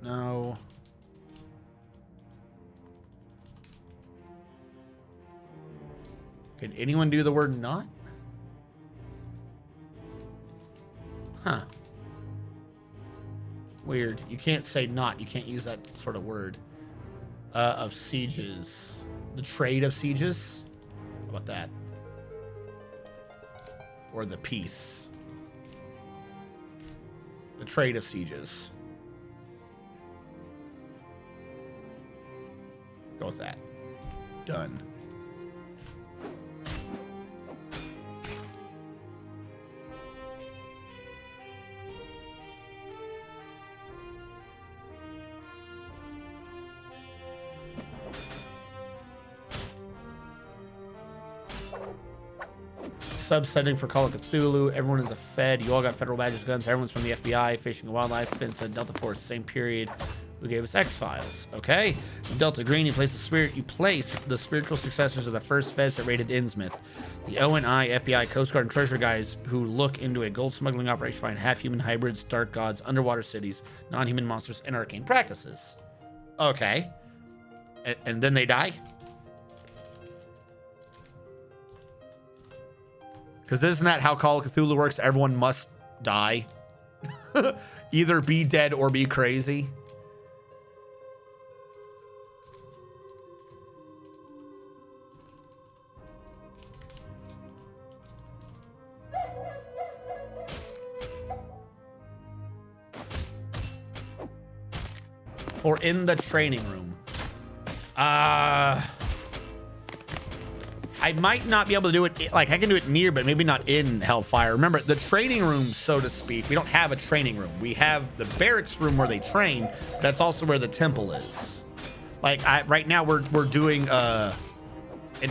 No. Can anyone do the word not? Huh. Weird. You can't say not. You can't use that sort of word. Of sieges. The trade of sieges? How about that? Or the peace. The trade of sieges. Go with that. Done. Subsetting for Call of Cthulhu. Everyone is a Fed. You all got federal badges, guns. Everyone's from the FBI. Fishing and Wildlife. Vincent, Delta Force, same period. Who gave us X-Files? Okay. Delta Green, you place the spiritual successors of the first Feds that raided Innsmouth. The ONI, FBI, Coast Guard, and Treasure guys who look into a gold smuggling operation, find half-human hybrids, dark gods, underwater cities, non-human monsters, and arcane practices. Okay. And then they die? Because isn't that how Call of Cthulhu works? Everyone must die. Either be dead or be crazy. For in the training room. I might not be able to do it. Like, I can do it near, but maybe not in Hellfire. Remember, the training room, so to speak, we don't have a training room. We have the barracks room where they train. That's also where the temple is. Like, right now, we're doing an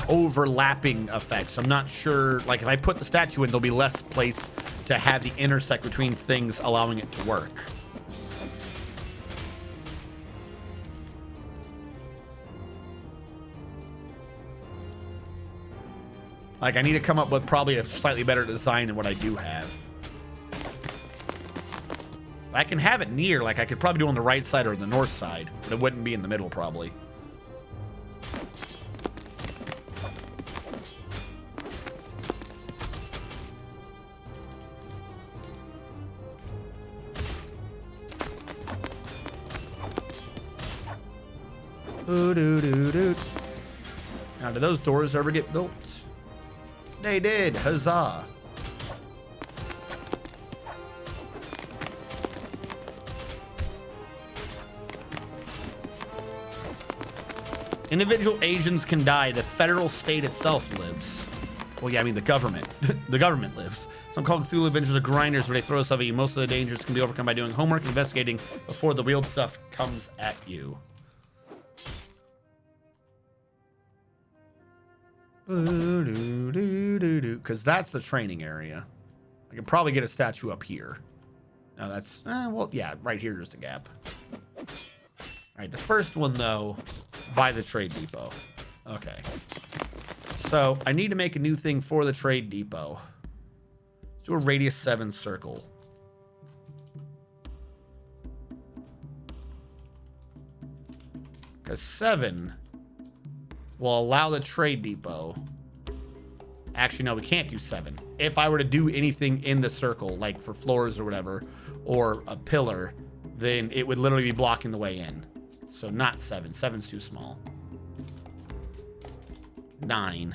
overlapping effect. So I'm not sure. Like, if I put the statue in, there'll be less place to have the intersect between things, allowing it to work. Like, I need to come up with probably a slightly better design than what I do have. I can have it near, like I could probably do it on the right side or the north side, but it wouldn't be in the middle probably. Now, do those doors ever get built? They did. Huzzah. Individual agents can die. The federal state itself lives. Well, yeah, I mean the government. The government lives. Some Call of Cthulhu Avengers are grinders where they throw stuff at you. Most of the dangers can be overcome by doing homework and investigating before the real stuff comes at you. Because that's the training area. I could probably get a statue up here. No, that's, well, yeah, right here, just a gap. All right, the first one, though, by the trade depot. Okay. So I need to make a new thing for the trade depot. Let's do a radius 7 circle. Because 7 will allow the trade depot. Actually, no, we can't do 7. If I were to do anything in the circle, like for floors or whatever, or a pillar, then it would literally be blocking the way in. So not 7. 7's too small. 9.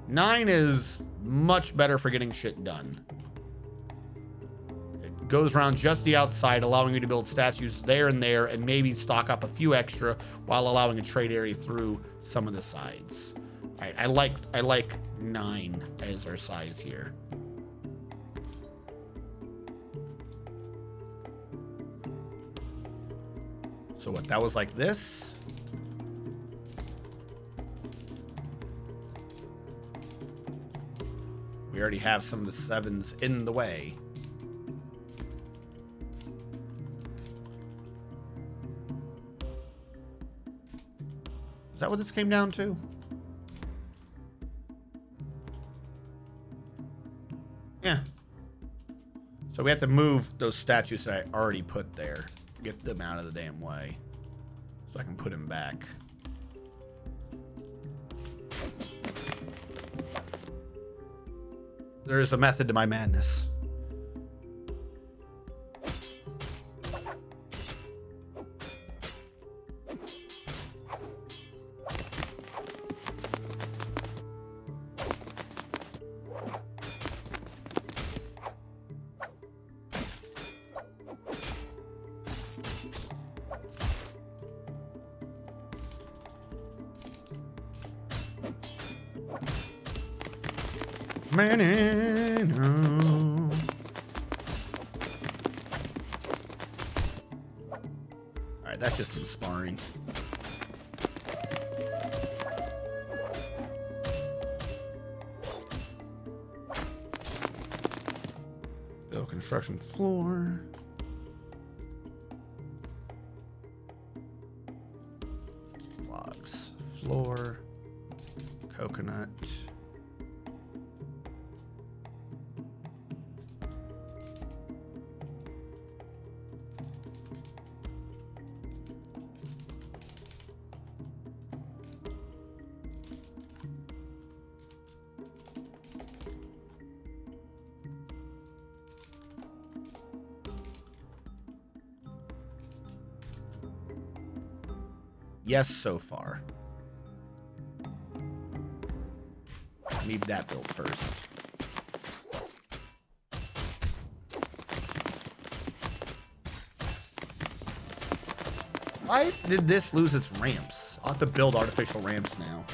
Nine is much better for getting shit done. It goes around just the outside, allowing you to build statues there and there, and maybe stock up a few extra while allowing a trade area through some of the sides. All right, I like 9 as our size here. So what, that was like this? We already have some of the 7s in the way. Is that what this came down to? Yeah. So we have to move those statues that I already put there. Get them out of the damn way. So I can put them back. There is a method to my madness. Alright, that's just some sparring. Build construction floor. Logs, floor, coconut. Yes, so far. Need that built first. Why did this lose its ramps? I'll have to build artificial ramps now.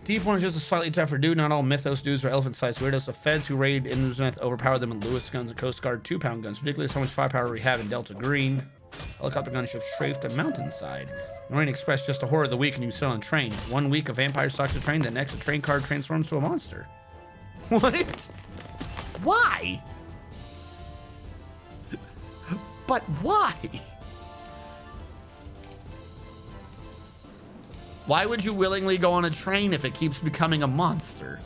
Deep-Horn is just a slightly tougher dude. Not all Mythos dudes are elephant-sized weirdos. The feds who raid Innsmouth overpower them with Lewis guns and Coast Guard 2-pound guns. Ridiculous how much firepower we have in Delta Green. Helicopter gun shift strafe to mountainside. Marine Express just a horror of the week and you sit on a train. 1 week a vampire stalks a train, the next a train car transforms to a monster. What? Why? But why? Why would you willingly go on a train if it keeps becoming a monster?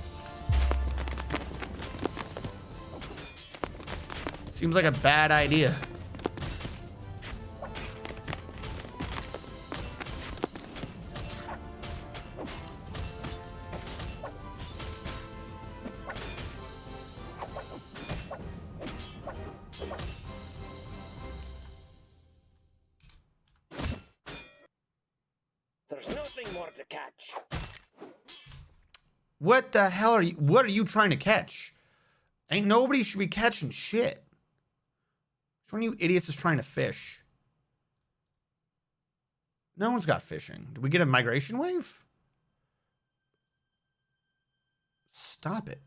Seems like a bad idea. There's nothing more to catch. What the hell are you? What are you trying to catch? Ain't nobody should be catching shit. Which one of you idiots is trying to fish? No one's got fishing. Did we get a migration wave? Stop it.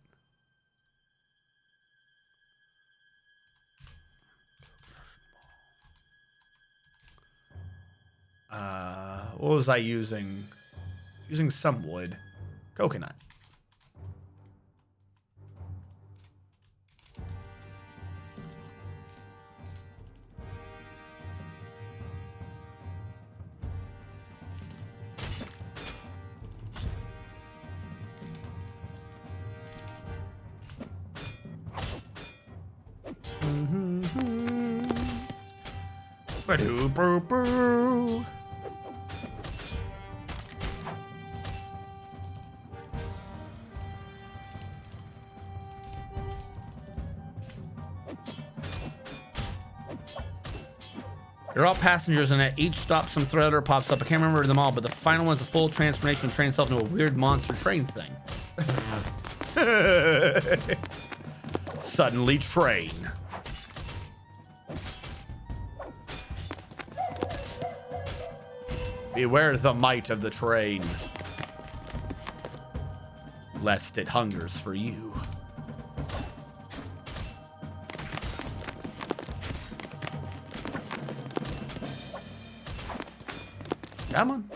What was I using? Using some wood. Coconut. Ba-doo-boo-boo. You're all passengers, and at each stop, some threader pops up. I can't remember them all, but the final one's a full transformation of train itself into a weird monster train thing. Suddenly train. Beware the might of the train, lest it hungers for you. Come on.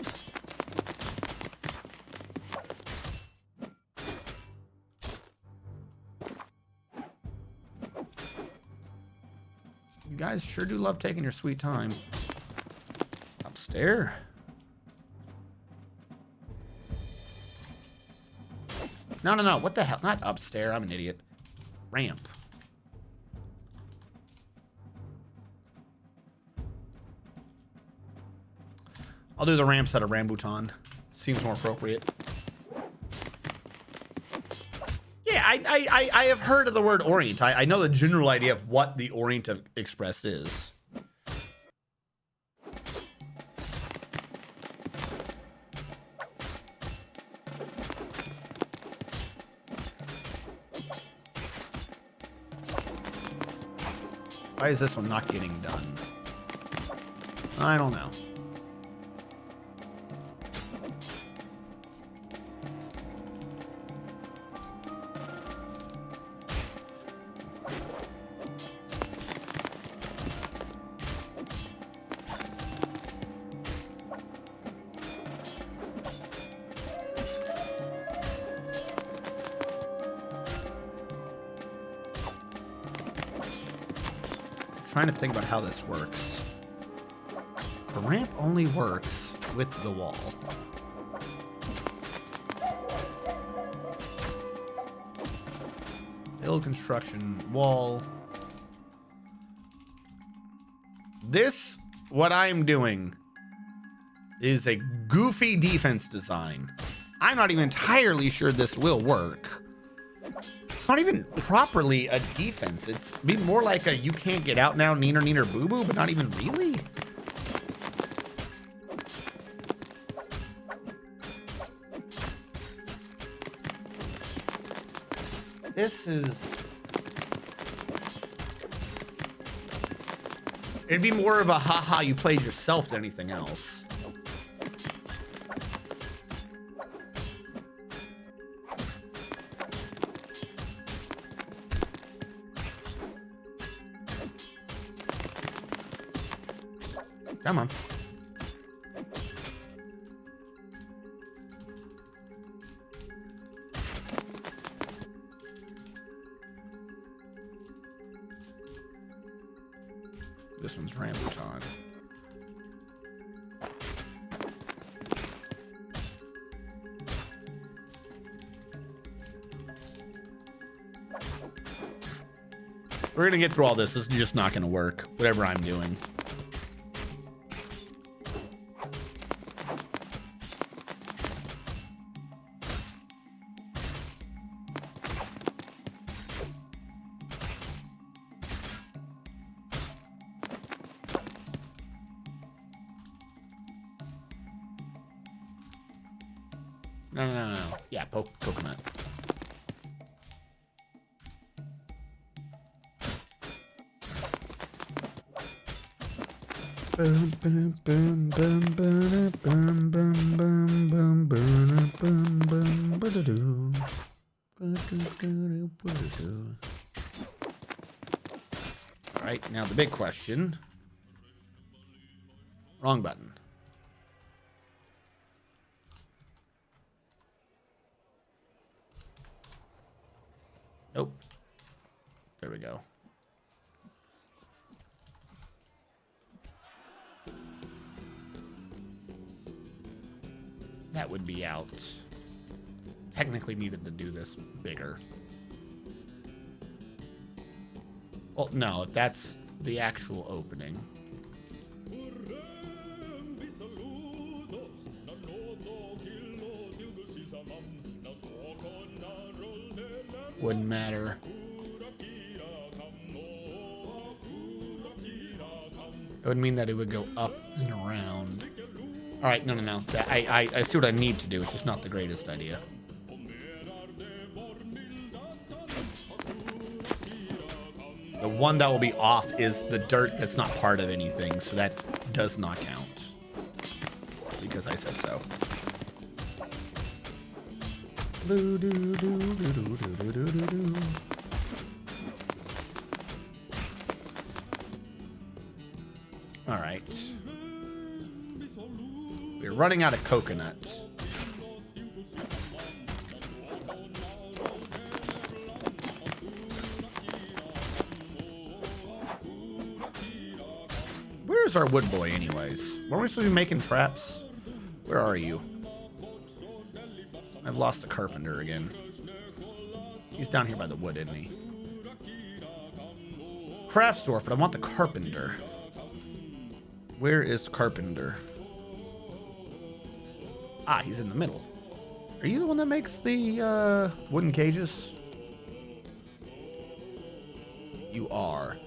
You guys sure do love taking your sweet time. Upstairs. No, no, no. What the hell? Not upstairs. I'm an idiot. Ramp. I'll do the ramps out of Rambutan. Seems more appropriate. Yeah, I have heard of the word Orient. I know the general idea of what the Orient Express is. Why is this one not getting done? I don't know. Trying to think about how this works. The ramp only works with the wall. Build construction wall. This, what I'm doing, is a goofy defense design. I'm not even entirely sure this will work. It's not even properly a defense. It's be more like a you can't get out now, neener neener boo boo, but not even really. This is... It'd be more of a haha you played yourself than anything else. Come on. This one's Rambutan. We're gonna get through all this. This is just not gonna work. Whatever I'm doing. No. Yeah, coconut. All right, now the big question. Wrong button. Nope. There we go. That would be out. Technically needed to do this bigger. Well, no, that's the actual opening. Wouldn't matter. It would mean that it would go up and around. All right, no. I see what I need to do. It's just not the greatest idea. The one that will be off is the dirt that's not part of anything, so that does not count. Because I said so. All right. We're running out of coconut. Where's our wood boy anyways? Weren't we supposed to be making traps? Where are you? I've lost the carpenter again. He's down here by the wood, isn't he? Craft store, but I want the carpenter. Where is carpenter? Ah, he's in the middle. Are you the one that makes the wooden cages? You are.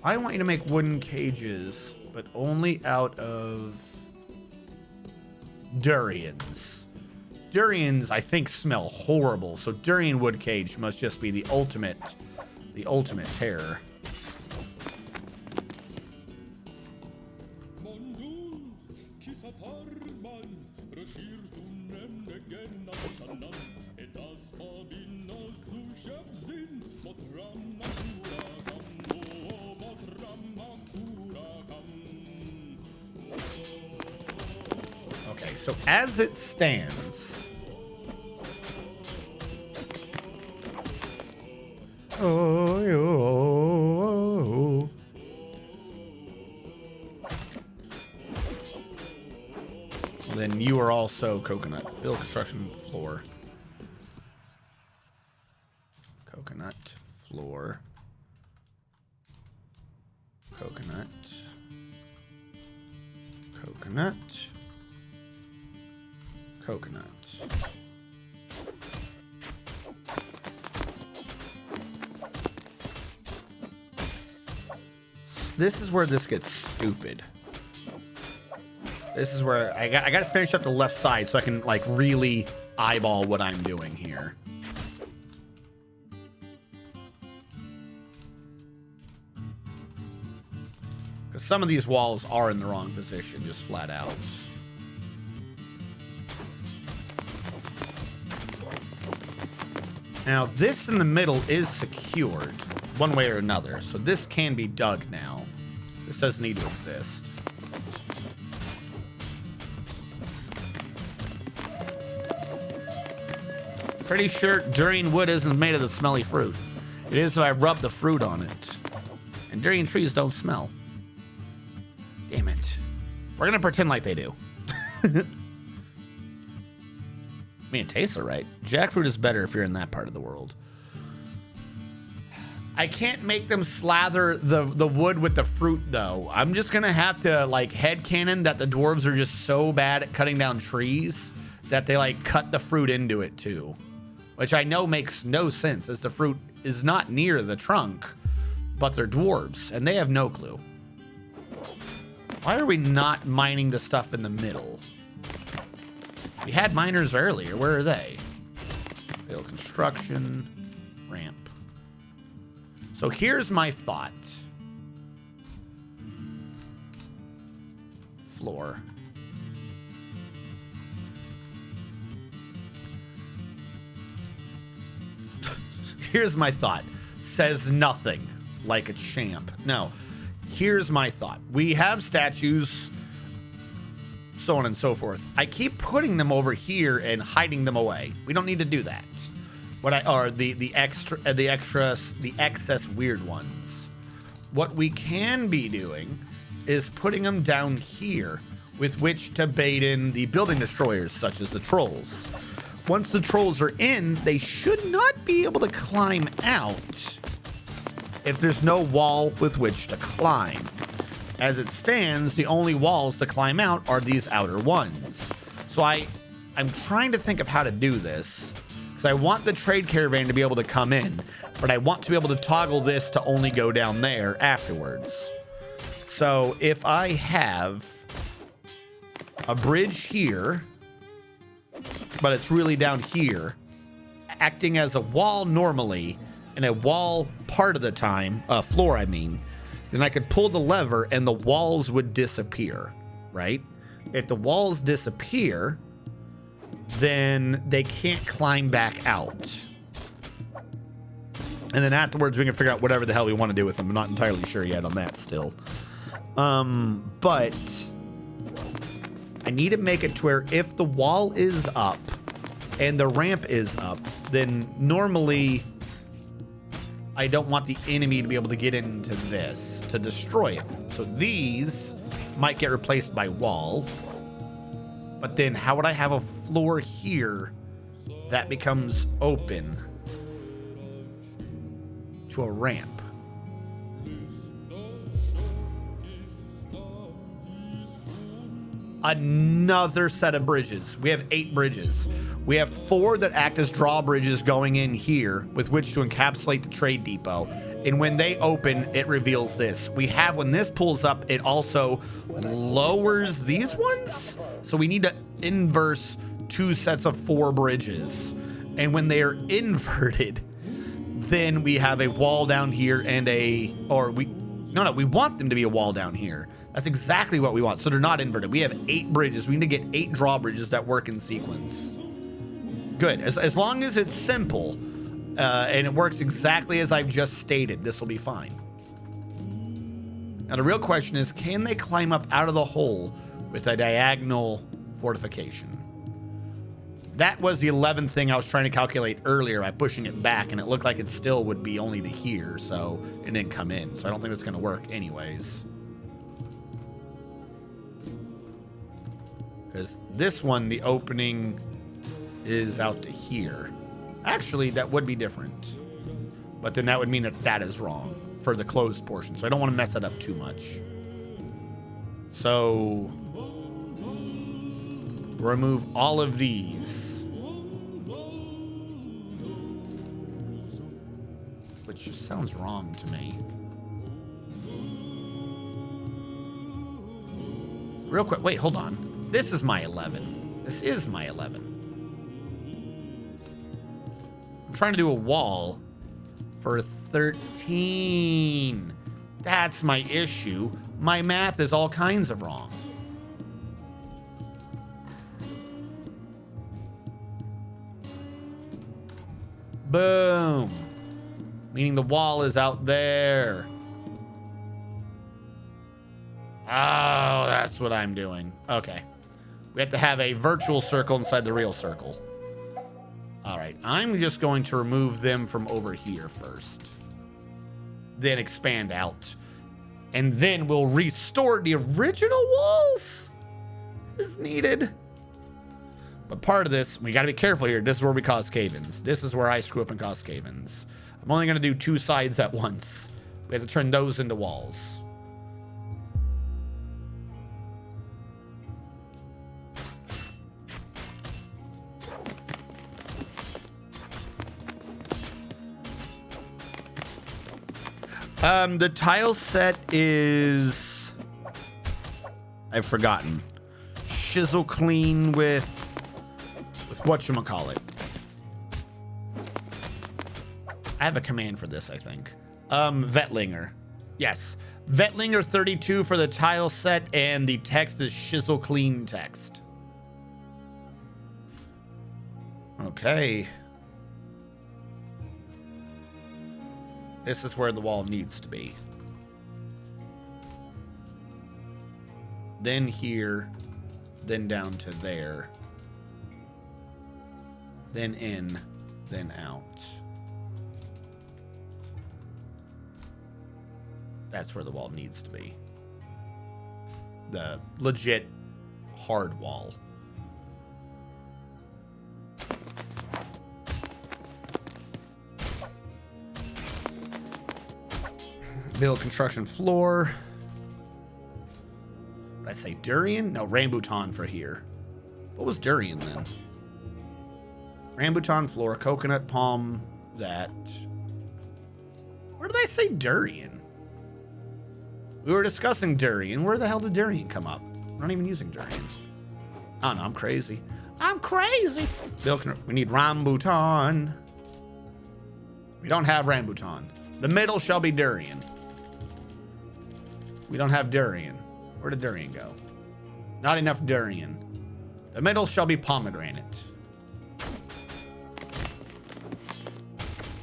I want you to make wooden cages, but only out of durians. Durians, I think, smell horrible, so durian wood cage must just be the ultimate terror. Okay, so as it stands, then you are also coconut. Build construction floor. Coconut floor. Coconut. Coconut. Coconut. This is where this gets stupid. This is where I got to finish up the left side so I can like really eyeball what I'm doing here. Because some of these walls are in the wrong position, just flat out. Now, this in the middle is secured one way or another, so this can be dug now. This doesn't need to exist. Pretty sure durian wood isn't made of the smelly fruit. It is if I rub the fruit on it. And durian trees don't smell. Damn it. We're gonna pretend like they do. I mean, it tastes alright. Jackfruit is better if you're in that part of the world. I can't make them slather the wood with the fruit, though. I'm just gonna have to, like, headcanon that the dwarves are just so bad at cutting down trees that they, like, cut the fruit into it, too. Which I know makes no sense, as the fruit is not near the trunk, but they're dwarves, and they have no clue. Why are we not mining the stuff in the middle? We had miners earlier. Where are they? Build construction, ramp. So here's my thought. Floor. Here's my thought. Says nothing like a champ. No. Here's my thought. We have statues, so on and so forth. I keep putting them over here and hiding them away. We don't need to do that. The excess weird ones. What we can be doing is putting them down here with which to bait in the building destroyers, such as the trolls. Once the trolls are in, they should not be able to climb out if there's no wall with which to climb. As it stands, the only walls to climb out are these outer ones. So I'm trying to think of how to do this, because I want the trade caravan to be able to come in, but I want to be able to toggle this to only go down there afterwards. So if I have a bridge here, but it's really down here, acting as a wall normally, and a wall part of the time, floor I mean, then I could pull the lever and the walls would disappear, right? If the walls disappear, then they can't climb back out. And then afterwards we can figure out whatever the hell we want to do with them. I'm not entirely sure yet on that still. But I need to make it to where if the wall is up and the ramp is up, then normally I don't want the enemy to be able to get into this to destroy it. So these might get replaced by wall. But then how would I have a floor here that becomes open to a ramp? Another set of bridges. We have 8 bridges. We have 4 that act as drawbridges going in here with which to encapsulate the trade depot. And when they open, it reveals this. We have, when this pulls up, it also lowers these ones. So we need to inverse 2 sets of 4 bridges. And when they are inverted, then we have a wall down here and we want them to be a wall down here. That's exactly what we want. So they're not inverted. We have 8 bridges. We need to get 8 drawbridges that work in sequence. Good. As long as it's simple and it works exactly as I've just stated, this will be fine. Now the real question is, can they climb up out of the hole with a diagonal fortification? That was the 11th thing I was trying to calculate earlier by pushing it back, and it looked like it still would be only to here, so it didn't come in. So I don't think that's going to work anyways. Because this one, the opening is out to here. Actually, that would be different. But then that would mean that that is wrong for the closed portion. So I don't want to mess that up too much. So remove all of these. Which just sounds wrong to me. Real quick, wait, hold on. This is my 11. This is my 11. I'm trying to do a wall for 13. That's my issue. My math is all kinds of wrong. Boom. Meaning the wall is out there. Oh, that's what I'm doing. Okay. We have to have a virtual circle inside the real circle. All right. I'm just going to remove them from over here first. Then expand out. And then we'll restore the original walls as needed. But part of this, we got to be careful here. This is where we cause cave-ins. This is where I screw up and cause cave-ins. I'm only going to do 2 sides at once. We have to turn those into walls. The tile set is... I've forgotten. Chisel clean with with whatchamacallit. I have a command for this, I think. Vetlinger. Yes. Vetlinger 32 for the tile set, and the text is shizzle clean text. Okay. This is where the wall needs to be. Then here, then down to there. Then in, then out. That's where the wall needs to be. The legit hard wall. Build construction floor. Did I say durian? No, rambutan for here. What was durian then? Rambutan floor, coconut palm, that. Where did I say durian? We were discussing durian. Where the hell did durian come up? We're not even using durian. Oh no, I'm crazy. I'm crazy. We need rambutan. We don't have rambutan. The middle shall be durian. We don't have durian. Where did durian go? Not enough durian. The middle shall be pomegranate.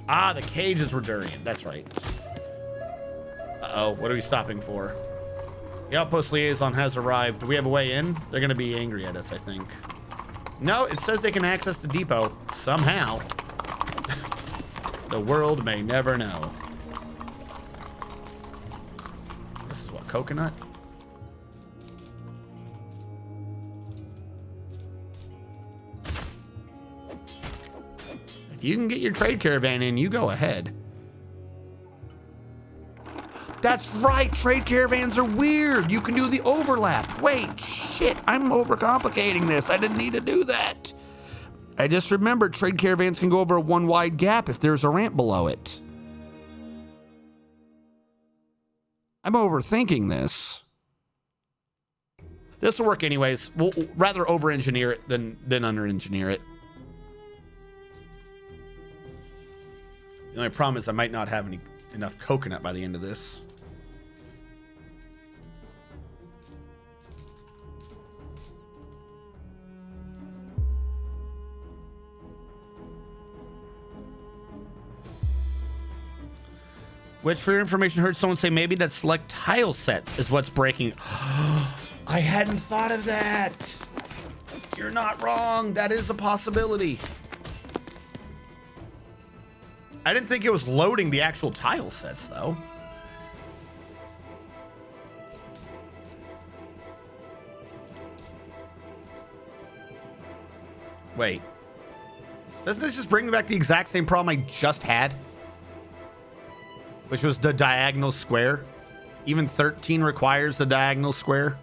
Ah, the cages were durian. That's right. Uh-oh, what are we stopping for? The outpost liaison has arrived. Do we have a way in? They're going to be angry at us, I think. No, it says they can access the depot. Somehow. The world may never know. This is what, coconut? If you can get your trade caravan in, you go ahead. That's right, trade caravans are weird. You can do the overlap. Wait, shit, I'm overcomplicating this. I didn't need to do that. I just remembered trade caravans can go over a one wide gap if there's a ramp below it. I'm overthinking this. This will work anyways. We'll rather over-engineer it than under-engineer it. The only problem is I might not have enough coconut by the end of this. Which, for your information, heard someone say maybe that select tile sets is what's breaking. I hadn't thought of that. You're not wrong. That is a possibility. I didn't think it was loading the actual tile sets, though. Wait. Doesn't this just bring me back the exact same problem I just had? Which was the diagonal square. Even 13 requires the diagonal square.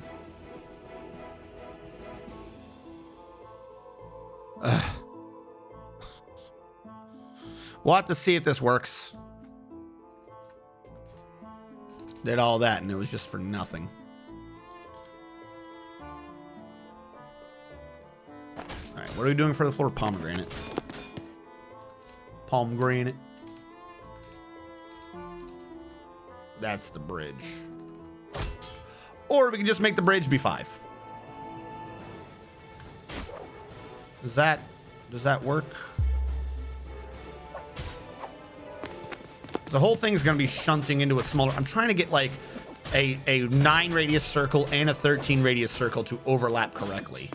Ugh. We'll have to see if this works. Did all that and it was just for nothing. All right, what are we doing for the floor? Pomegranate. Pomegranate. That's the bridge. Or we can just make the bridge be 5. Does that work? The whole thing is going to be shunting into a smaller... I'm trying to get like a 9 radius circle and a 13 radius circle to overlap correctly.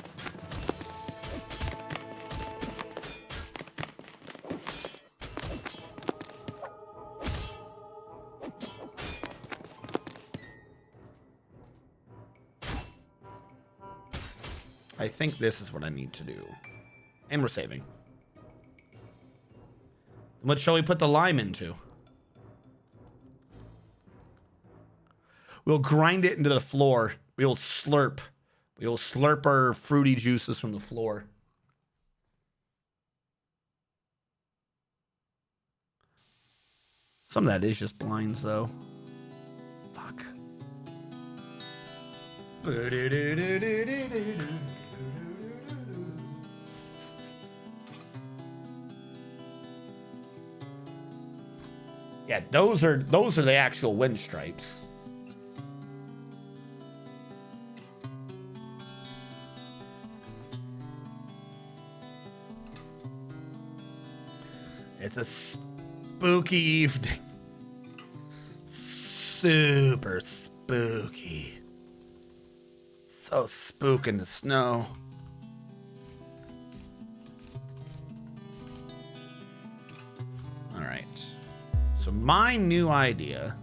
I think this is what I need to do. And we're saving. What shall we put the lime into? We'll grind it into the floor. We will slurp. We will slurp our fruity juices from the floor. Some of that is just blinds, though. Fuck. Yeah, those are the actual wind stripes. It's a spooky evening. Super spooky. So spook in the snow. All right. So my new idea.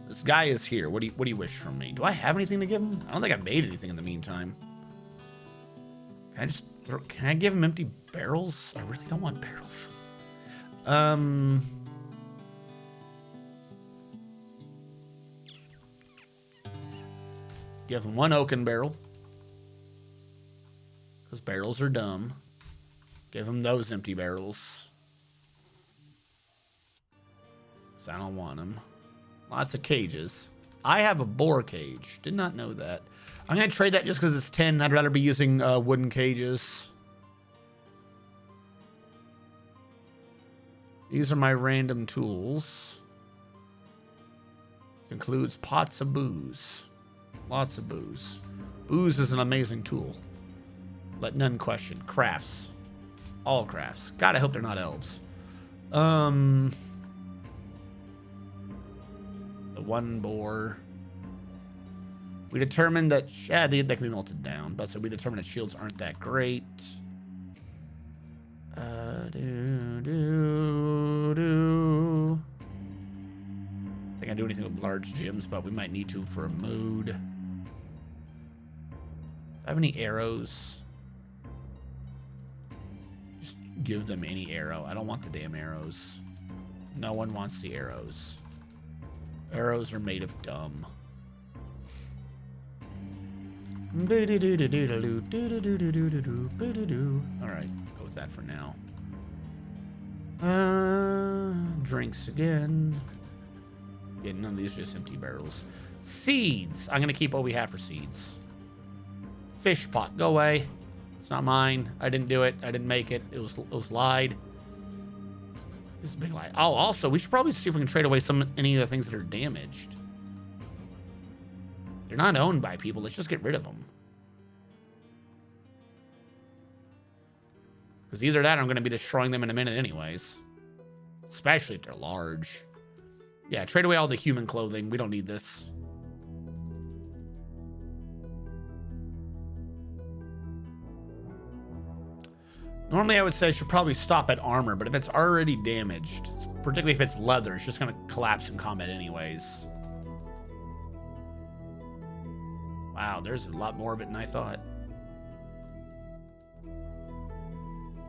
This guy is here. What do you wish from me? Do I have anything to give him? I don't think I made anything in the meantime. Can I give him empty barrels? I really don't want barrels. Give him one oaken barrel. Because barrels are dumb. Give him those empty barrels. Because I don't want them. Lots of cages. I have a boar cage. Did not know that. I'm going to trade that just because it's 10. I'd rather be using wooden cages. These are my random tools. Includes pots of booze. Lots of booze. Booze is an amazing tool. Let none question. Crafts. All crafts. God, I hope they're not elves. The one boar. We determined that they can be melted down, but so we determined that shields aren't that great. I think I do anything with large gems, but we might need to for a mood. Do I have any arrows? Just give them any arrow. I don't want the damn arrows. No one wants the arrows. Arrows are made of dumb. Alright, go with that for now. Drinks again. Yeah, none of these are just empty barrels. Seeds. I'm gonna keep what we have for seeds. Fish pot, go away. It's not mine. I didn't do it. I didn't make it. It was lied. This is a big lie. Oh, also, we should probably see if we can trade away any of the things that are damaged. They're not owned by people. Let's just get rid of them. Because either that or I'm going to be destroying them in a minute anyways. Especially if they're large. Yeah, trade away all the human clothing. We don't need this. Normally I would say I should probably stop at armor, but if it's already damaged, particularly if it's leather, it's just going to collapse in combat anyways. Wow, there's a lot more of it than I thought.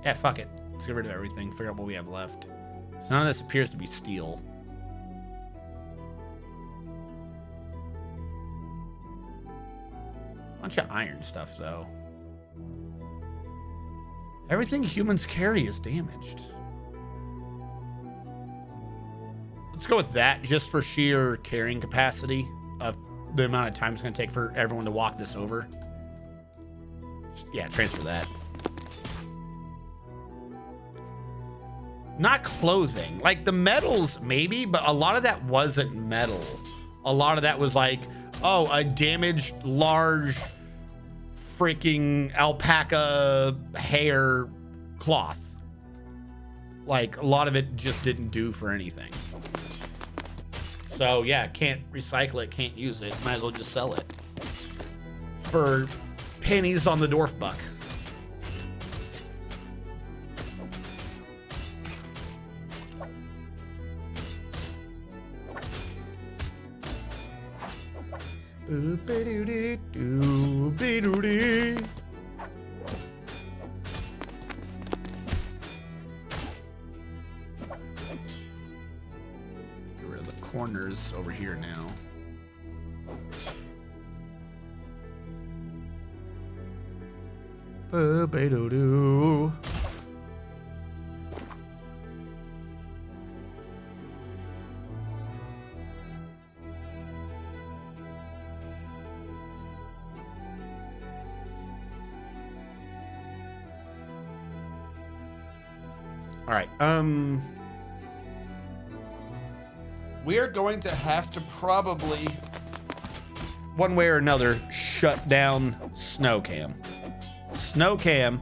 Yeah, fuck it. Let's get rid of everything. Figure out what we have left. So none of this appears to be steel. Bunch of iron stuff, though. Everything humans carry is damaged. Let's go with that just for sheer carrying capacity of the amount of time it's going to take for everyone to walk this over. Just, yeah, transfer that. Not clothing. Like the metals, maybe, but a lot of that wasn't metal. A lot of that was like, oh, a damaged, large, freaking alpaca hair cloth. Like, a lot of it just didn't do for anything. So, yeah, can't recycle it, can't use it. Might as well just sell it. For pennies on the Dwarf buck. Get rid of the corners over here now. Ba-ba-do-do. All right. we're going to have to probably, one way or another, shut down SnowCam. SnowCam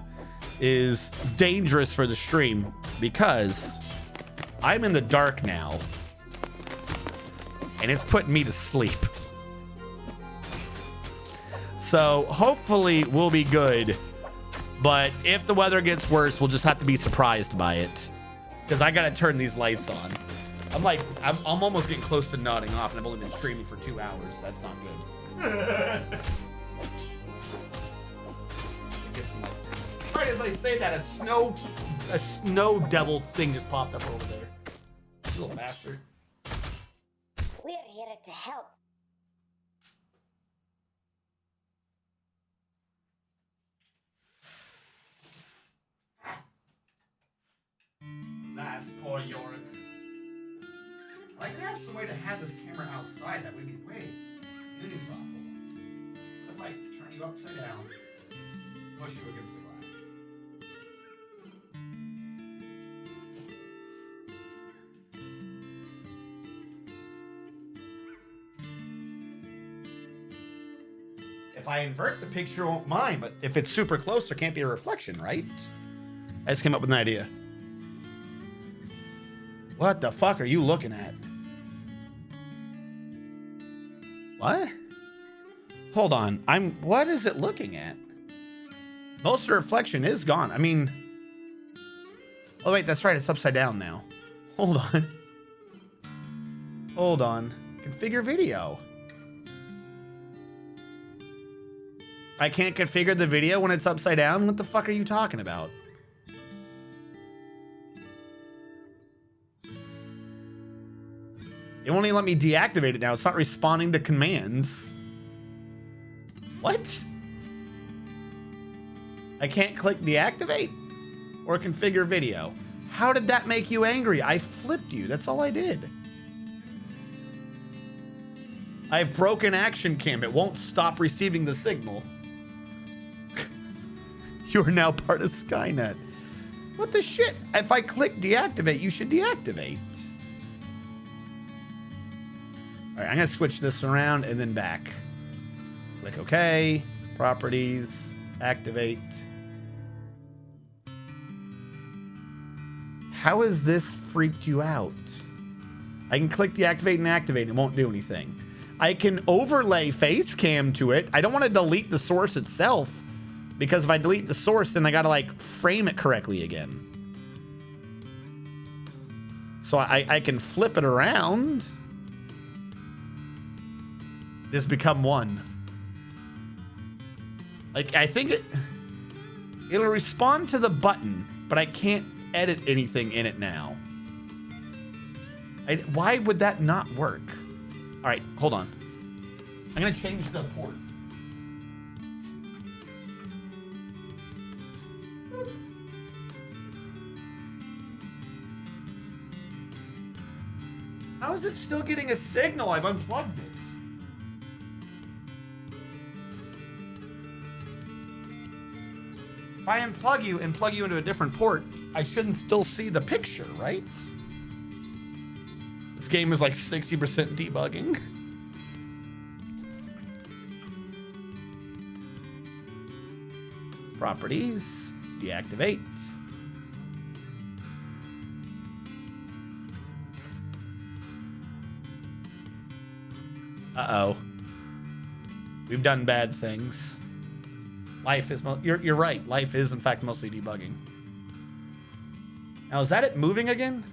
is dangerous for the stream because I'm in the dark now and it's putting me to sleep. So hopefully we'll be good, but if the weather gets worse, we'll just have to be surprised by it because I gotta turn these lights on. I'm almost getting close to nodding off, and I've only been streaming for 2 hours. That's not good. Right as I say that, a snow devil thing just popped up over there. You little bastard. We're here to help. Nice, poor York. I could have some way to have this camera outside. That would be great. What if I turn you upside down, push you against the glass? If I invert the picture, I won't mind, but if it's super close, there can't be a reflection, right? I just came up with an idea. What the fuck are you looking at? What? Hold on. What is it looking at? Most of the reflection is gone. I mean, oh wait, that's right. It's upside down now. Hold on. Hold on. Configure video. I can't configure the video when it's upside down? What the fuck are you talking about? It won't even let me deactivate it now. It's not responding to commands. What? I can't click deactivate or configure video. How did that make you angry? I flipped you. That's all I did. I've broken action cam. It won't stop receiving the signal. You are now part of Skynet. What the shit? If I click deactivate, you should deactivate. All right, I'm gonna switch this around and then back. Click OK, properties, activate. How has this freaked you out? I can click deactivate and activate, and it won't do anything. I can overlay face cam to it. I don't want to delete the source itself because if I delete the source, then I gotta like frame it correctly again. So I can flip it around. Just become one. Like, I think it'll respond to the button, but I can't edit anything in it now. Why would that not work? All right, hold on. I'm gonna change the port. How is it still getting a signal? I've unplugged it. If I unplug you and plug you into a different port, I shouldn't still see the picture, right? This game is like 60% debugging. Properties, deactivate. Uh-oh. We've done bad things. Life is, you're right. Life is in fact mostly debugging. Now, is that it moving again?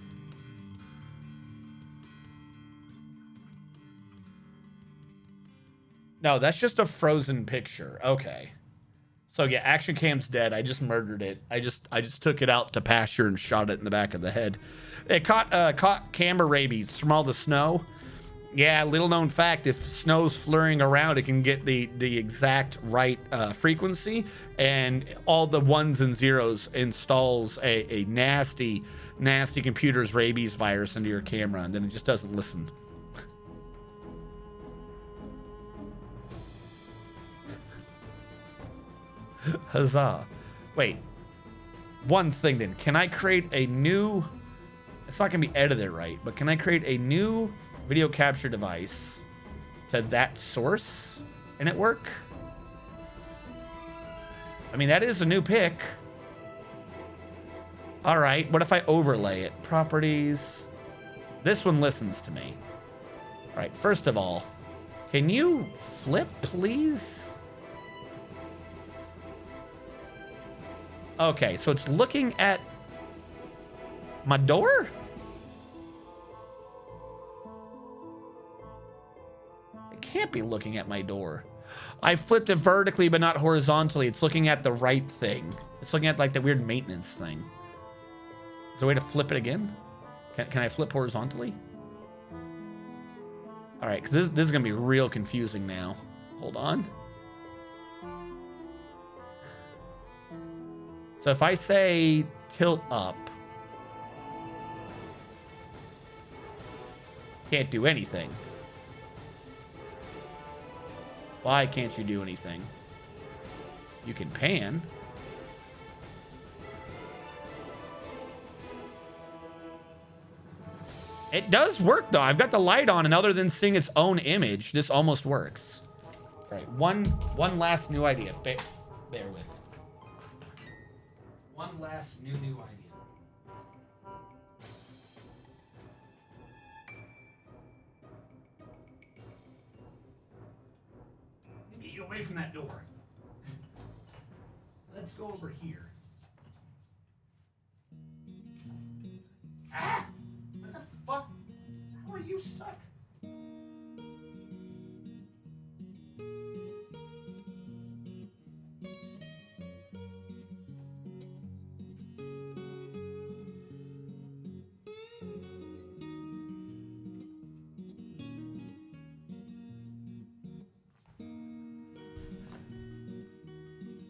No, that's just a frozen picture. Okay. So yeah, action cam's dead. I just murdered it. I just took it out to pasture and shot it in the back of the head. It caught camera rabies from all the snow. Yeah, little known fact, if snow's flurrying around, it can get the exact right frequency, and all the ones and zeros installs a nasty computer's rabies virus into your camera, and then it just doesn't listen. Huzzah. Wait, one thing then. Can I create a new... It's not going to be edited right, but can I create a new video capture device to that source and it work? I mean, that is a new pick. All right, what if I overlay it? Properties. This one listens to me. All right, first of all, can you flip, please? Okay, so it's looking at my door? It can't be looking at my door. I flipped it vertically, but not horizontally. It's looking at the right thing. It's looking at like the weird maintenance thing. Is there a way to flip it again? Can I flip horizontally? All right, because this is going to be real confusing now. Hold on. So if I say tilt up, can't do anything. Why can't you do anything? You can pan. It does work though. I've got the light on, and other than seeing its own image, this almost works. All right, one last new idea. Bear with. One last new idea. Let me get you away from that door. Let's go over here. Ah! What the fuck? How are you stuck?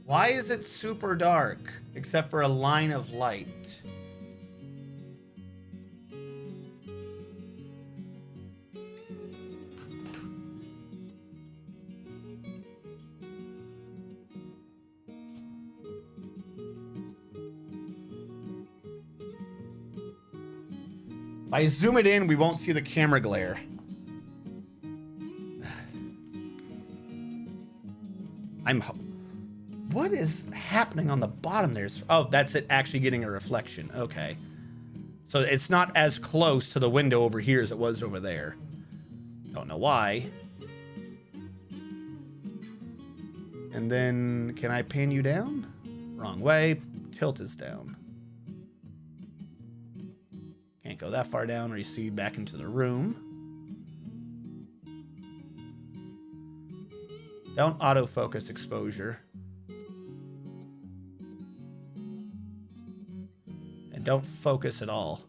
Why is it super dark except for a line of light? If I zoom it in, we won't see the camera glare. What is happening on the bottom there? Oh, that's it actually getting a reflection. Okay. So it's not as close to the window over here as it was over there. Don't know why. And then, can I pan you down? Wrong way. Tilt is down. Can't go that far down, recede back into the room. Don't autofocus exposure. And don't focus at all.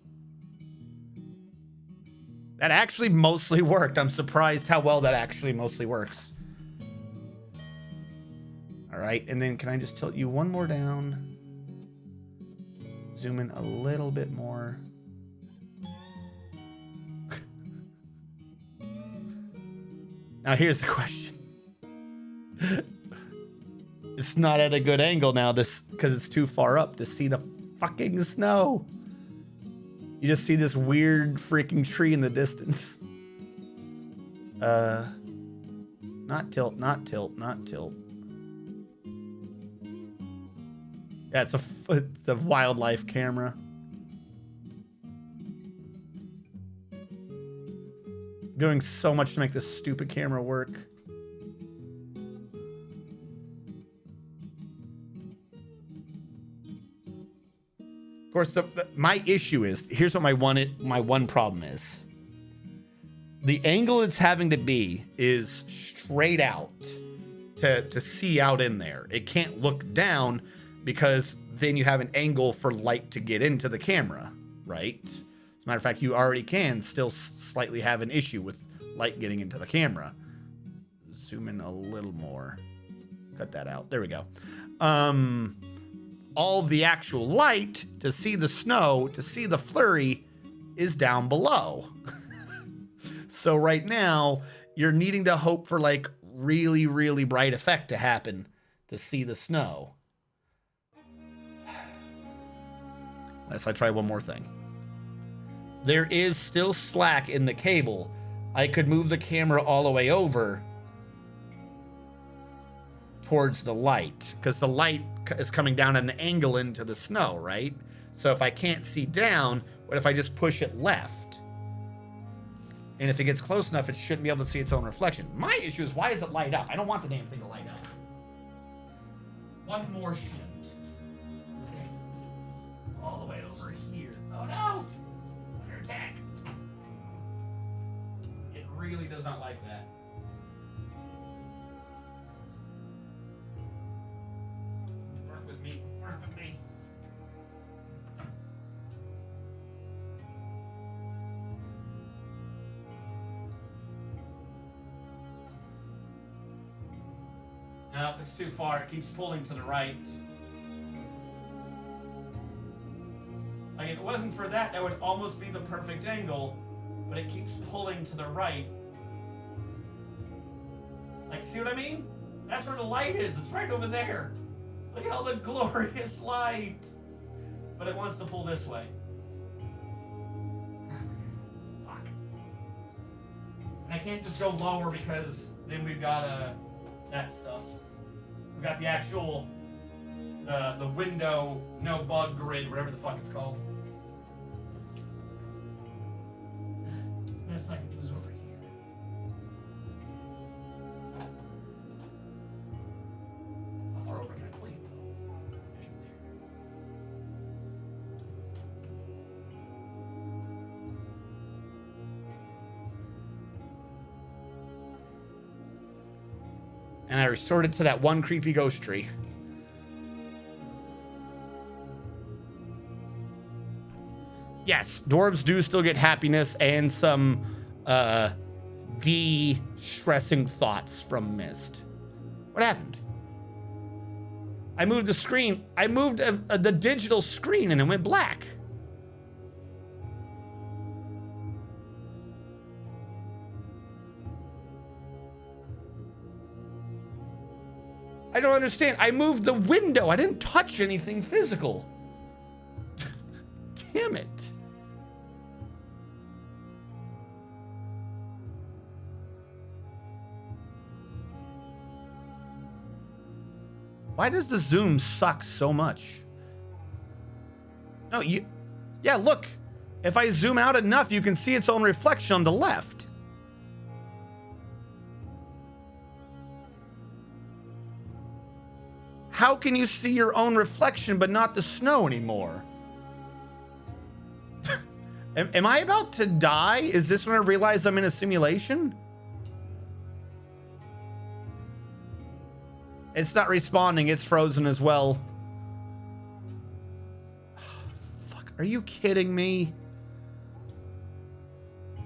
That actually mostly worked. I'm surprised how well that actually mostly works. All right, and then can I just tilt you one more down? Zoom in a little bit more. Now here's the question. It's not at a good angle now, this because it's too far up to see the fucking snow. You just see this weird freaking tree in the distance. Not tilt, not tilt, not tilt. Yeah, it's a wildlife camera. Doing so much to make this stupid camera work. Of course, my issue is, here's what my one problem is. The angle it's having to be is straight out to see out in there. It can't look down because then you have an angle for light to get into the camera, right? As a matter of fact, you already can still slightly have an issue with light getting into the camera. Zoom in a little more. Cut that out. There we go. All the actual light to see the snow, to see the flurry, is down below. So right now, you're needing to hope for like really, really bright effect to happen to see the snow. Let's try one more thing. There is still slack in the cable I could move the camera all the way over towards the light, because the light is coming down at an angle into the snow, right? So if I can't see down, what if I just push it left? And if it gets close enough, it shouldn't be able to see its own reflection. My issue is, why does it light up? I don't want the damn thing to light up. One more shift. Okay. All the way over here. Oh no! Under attack. It really does not like that. Work with me. Work with me. No, it's too far. It keeps pulling to the right. Like, if it wasn't for that, that would almost be the perfect angle, but it keeps pulling to the right. Like, see what I mean? That's where the light is. It's right over there. Look at all the glorious light. But it wants to pull this way. Fuck. And I can't just go lower, because then we've got that stuff. We've got the actual the window no bug grid, whatever the fuck it's called. Best I can do is over here. How far over can I clean though? And I restored it to that one creepy ghost tree. Yes, dwarves do still get happiness and some de-stressing thoughts from mist. What happened? I moved the screen. I moved the digital screen and it went black. I don't understand. I moved the window. I didn't touch anything physical. Damn it. Why does the zoom suck so much? No, yeah, look. If I zoom out enough, you can see its own reflection on the left. How can you see your own reflection but not the snow anymore? Am I about to die? Is this when I realize I'm in a simulation? It's not responding. It's frozen as well. Fuck. Are you kidding me?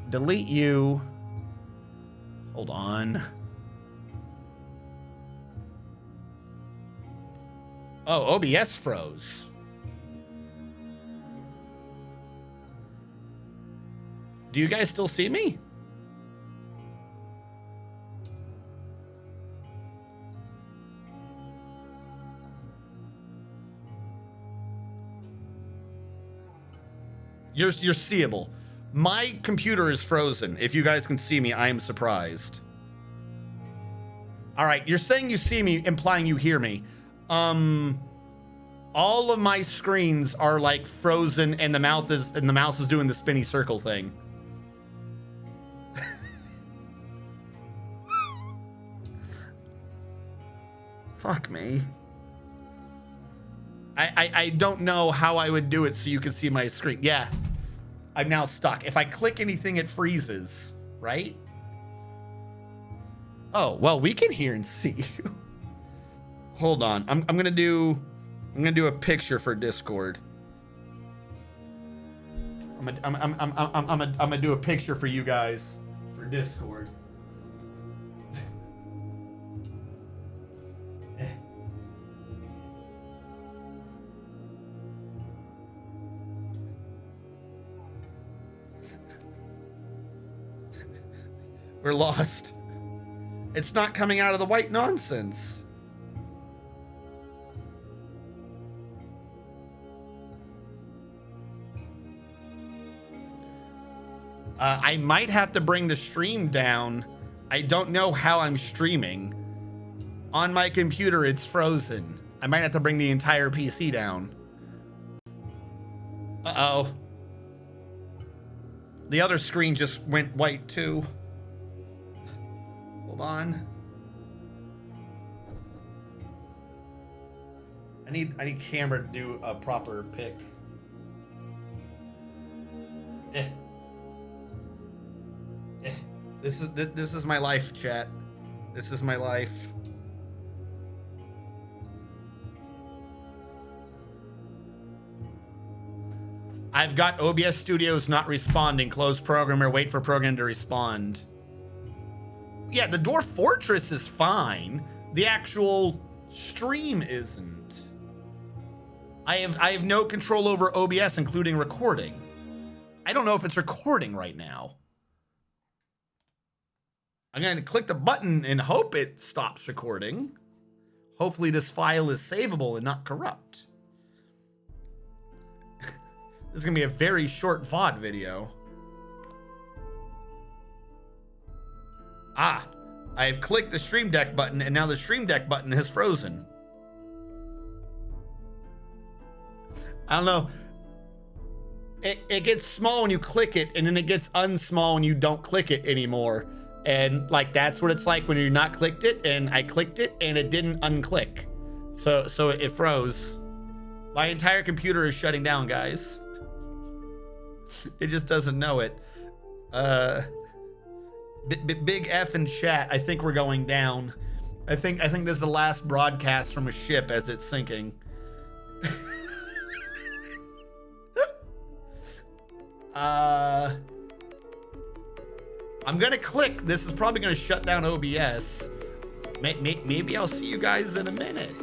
Delete you. Hold on. Oh, OBS froze. Do you guys still see me? You're seeable. My computer is frozen. If you guys can see me, I am surprised. All right, you're saying you see me, implying you hear me. All of my screens are like frozen, and the mouse is doing the spinny circle thing. Fuck me. I don't know how I would do it so you can see my screen. Yeah, I'm now stuck. If I click anything, it freezes, right? Oh, well, we can hear and see you. Hold on. I'm gonna do a picture for Discord. I'm gonna do a picture for you guys for Discord. We're lost. It's not coming out of the white nonsense. I might have to bring the stream down. I don't know how I'm streaming. On my computer, it's frozen. I might have to bring the entire PC down. Uh-oh. The other screen just went white too. Hold on. I need camera to do a proper pick. This is my life, chat. This is my life. I've got OBS Studios not responding. Close program or wait for program to respond. Yeah, the Dwarf Fortress is fine. The actual stream isn't. I have no control over OBS, including recording. I don't know if it's recording right now. I'm going to click the button and hope it stops recording. Hopefully this file is savable and not corrupt. This is going to be a very short VOD video. Ah, I've clicked the Stream Deck button and now the Stream Deck button has frozen. I don't know. It gets small when you click it and then it gets unsmall when you don't click it anymore. And like, that's what it's like when you're not clicked it, and I clicked it and it didn't unclick. So it froze. My entire computer is shutting down, guys. It just doesn't know it. Big F in chat. I think we're going down. I think this is the last broadcast from a ship as it's sinking. I'm gonna click. This is probably gonna shut down OBS. Maybe I'll see you guys in a minute.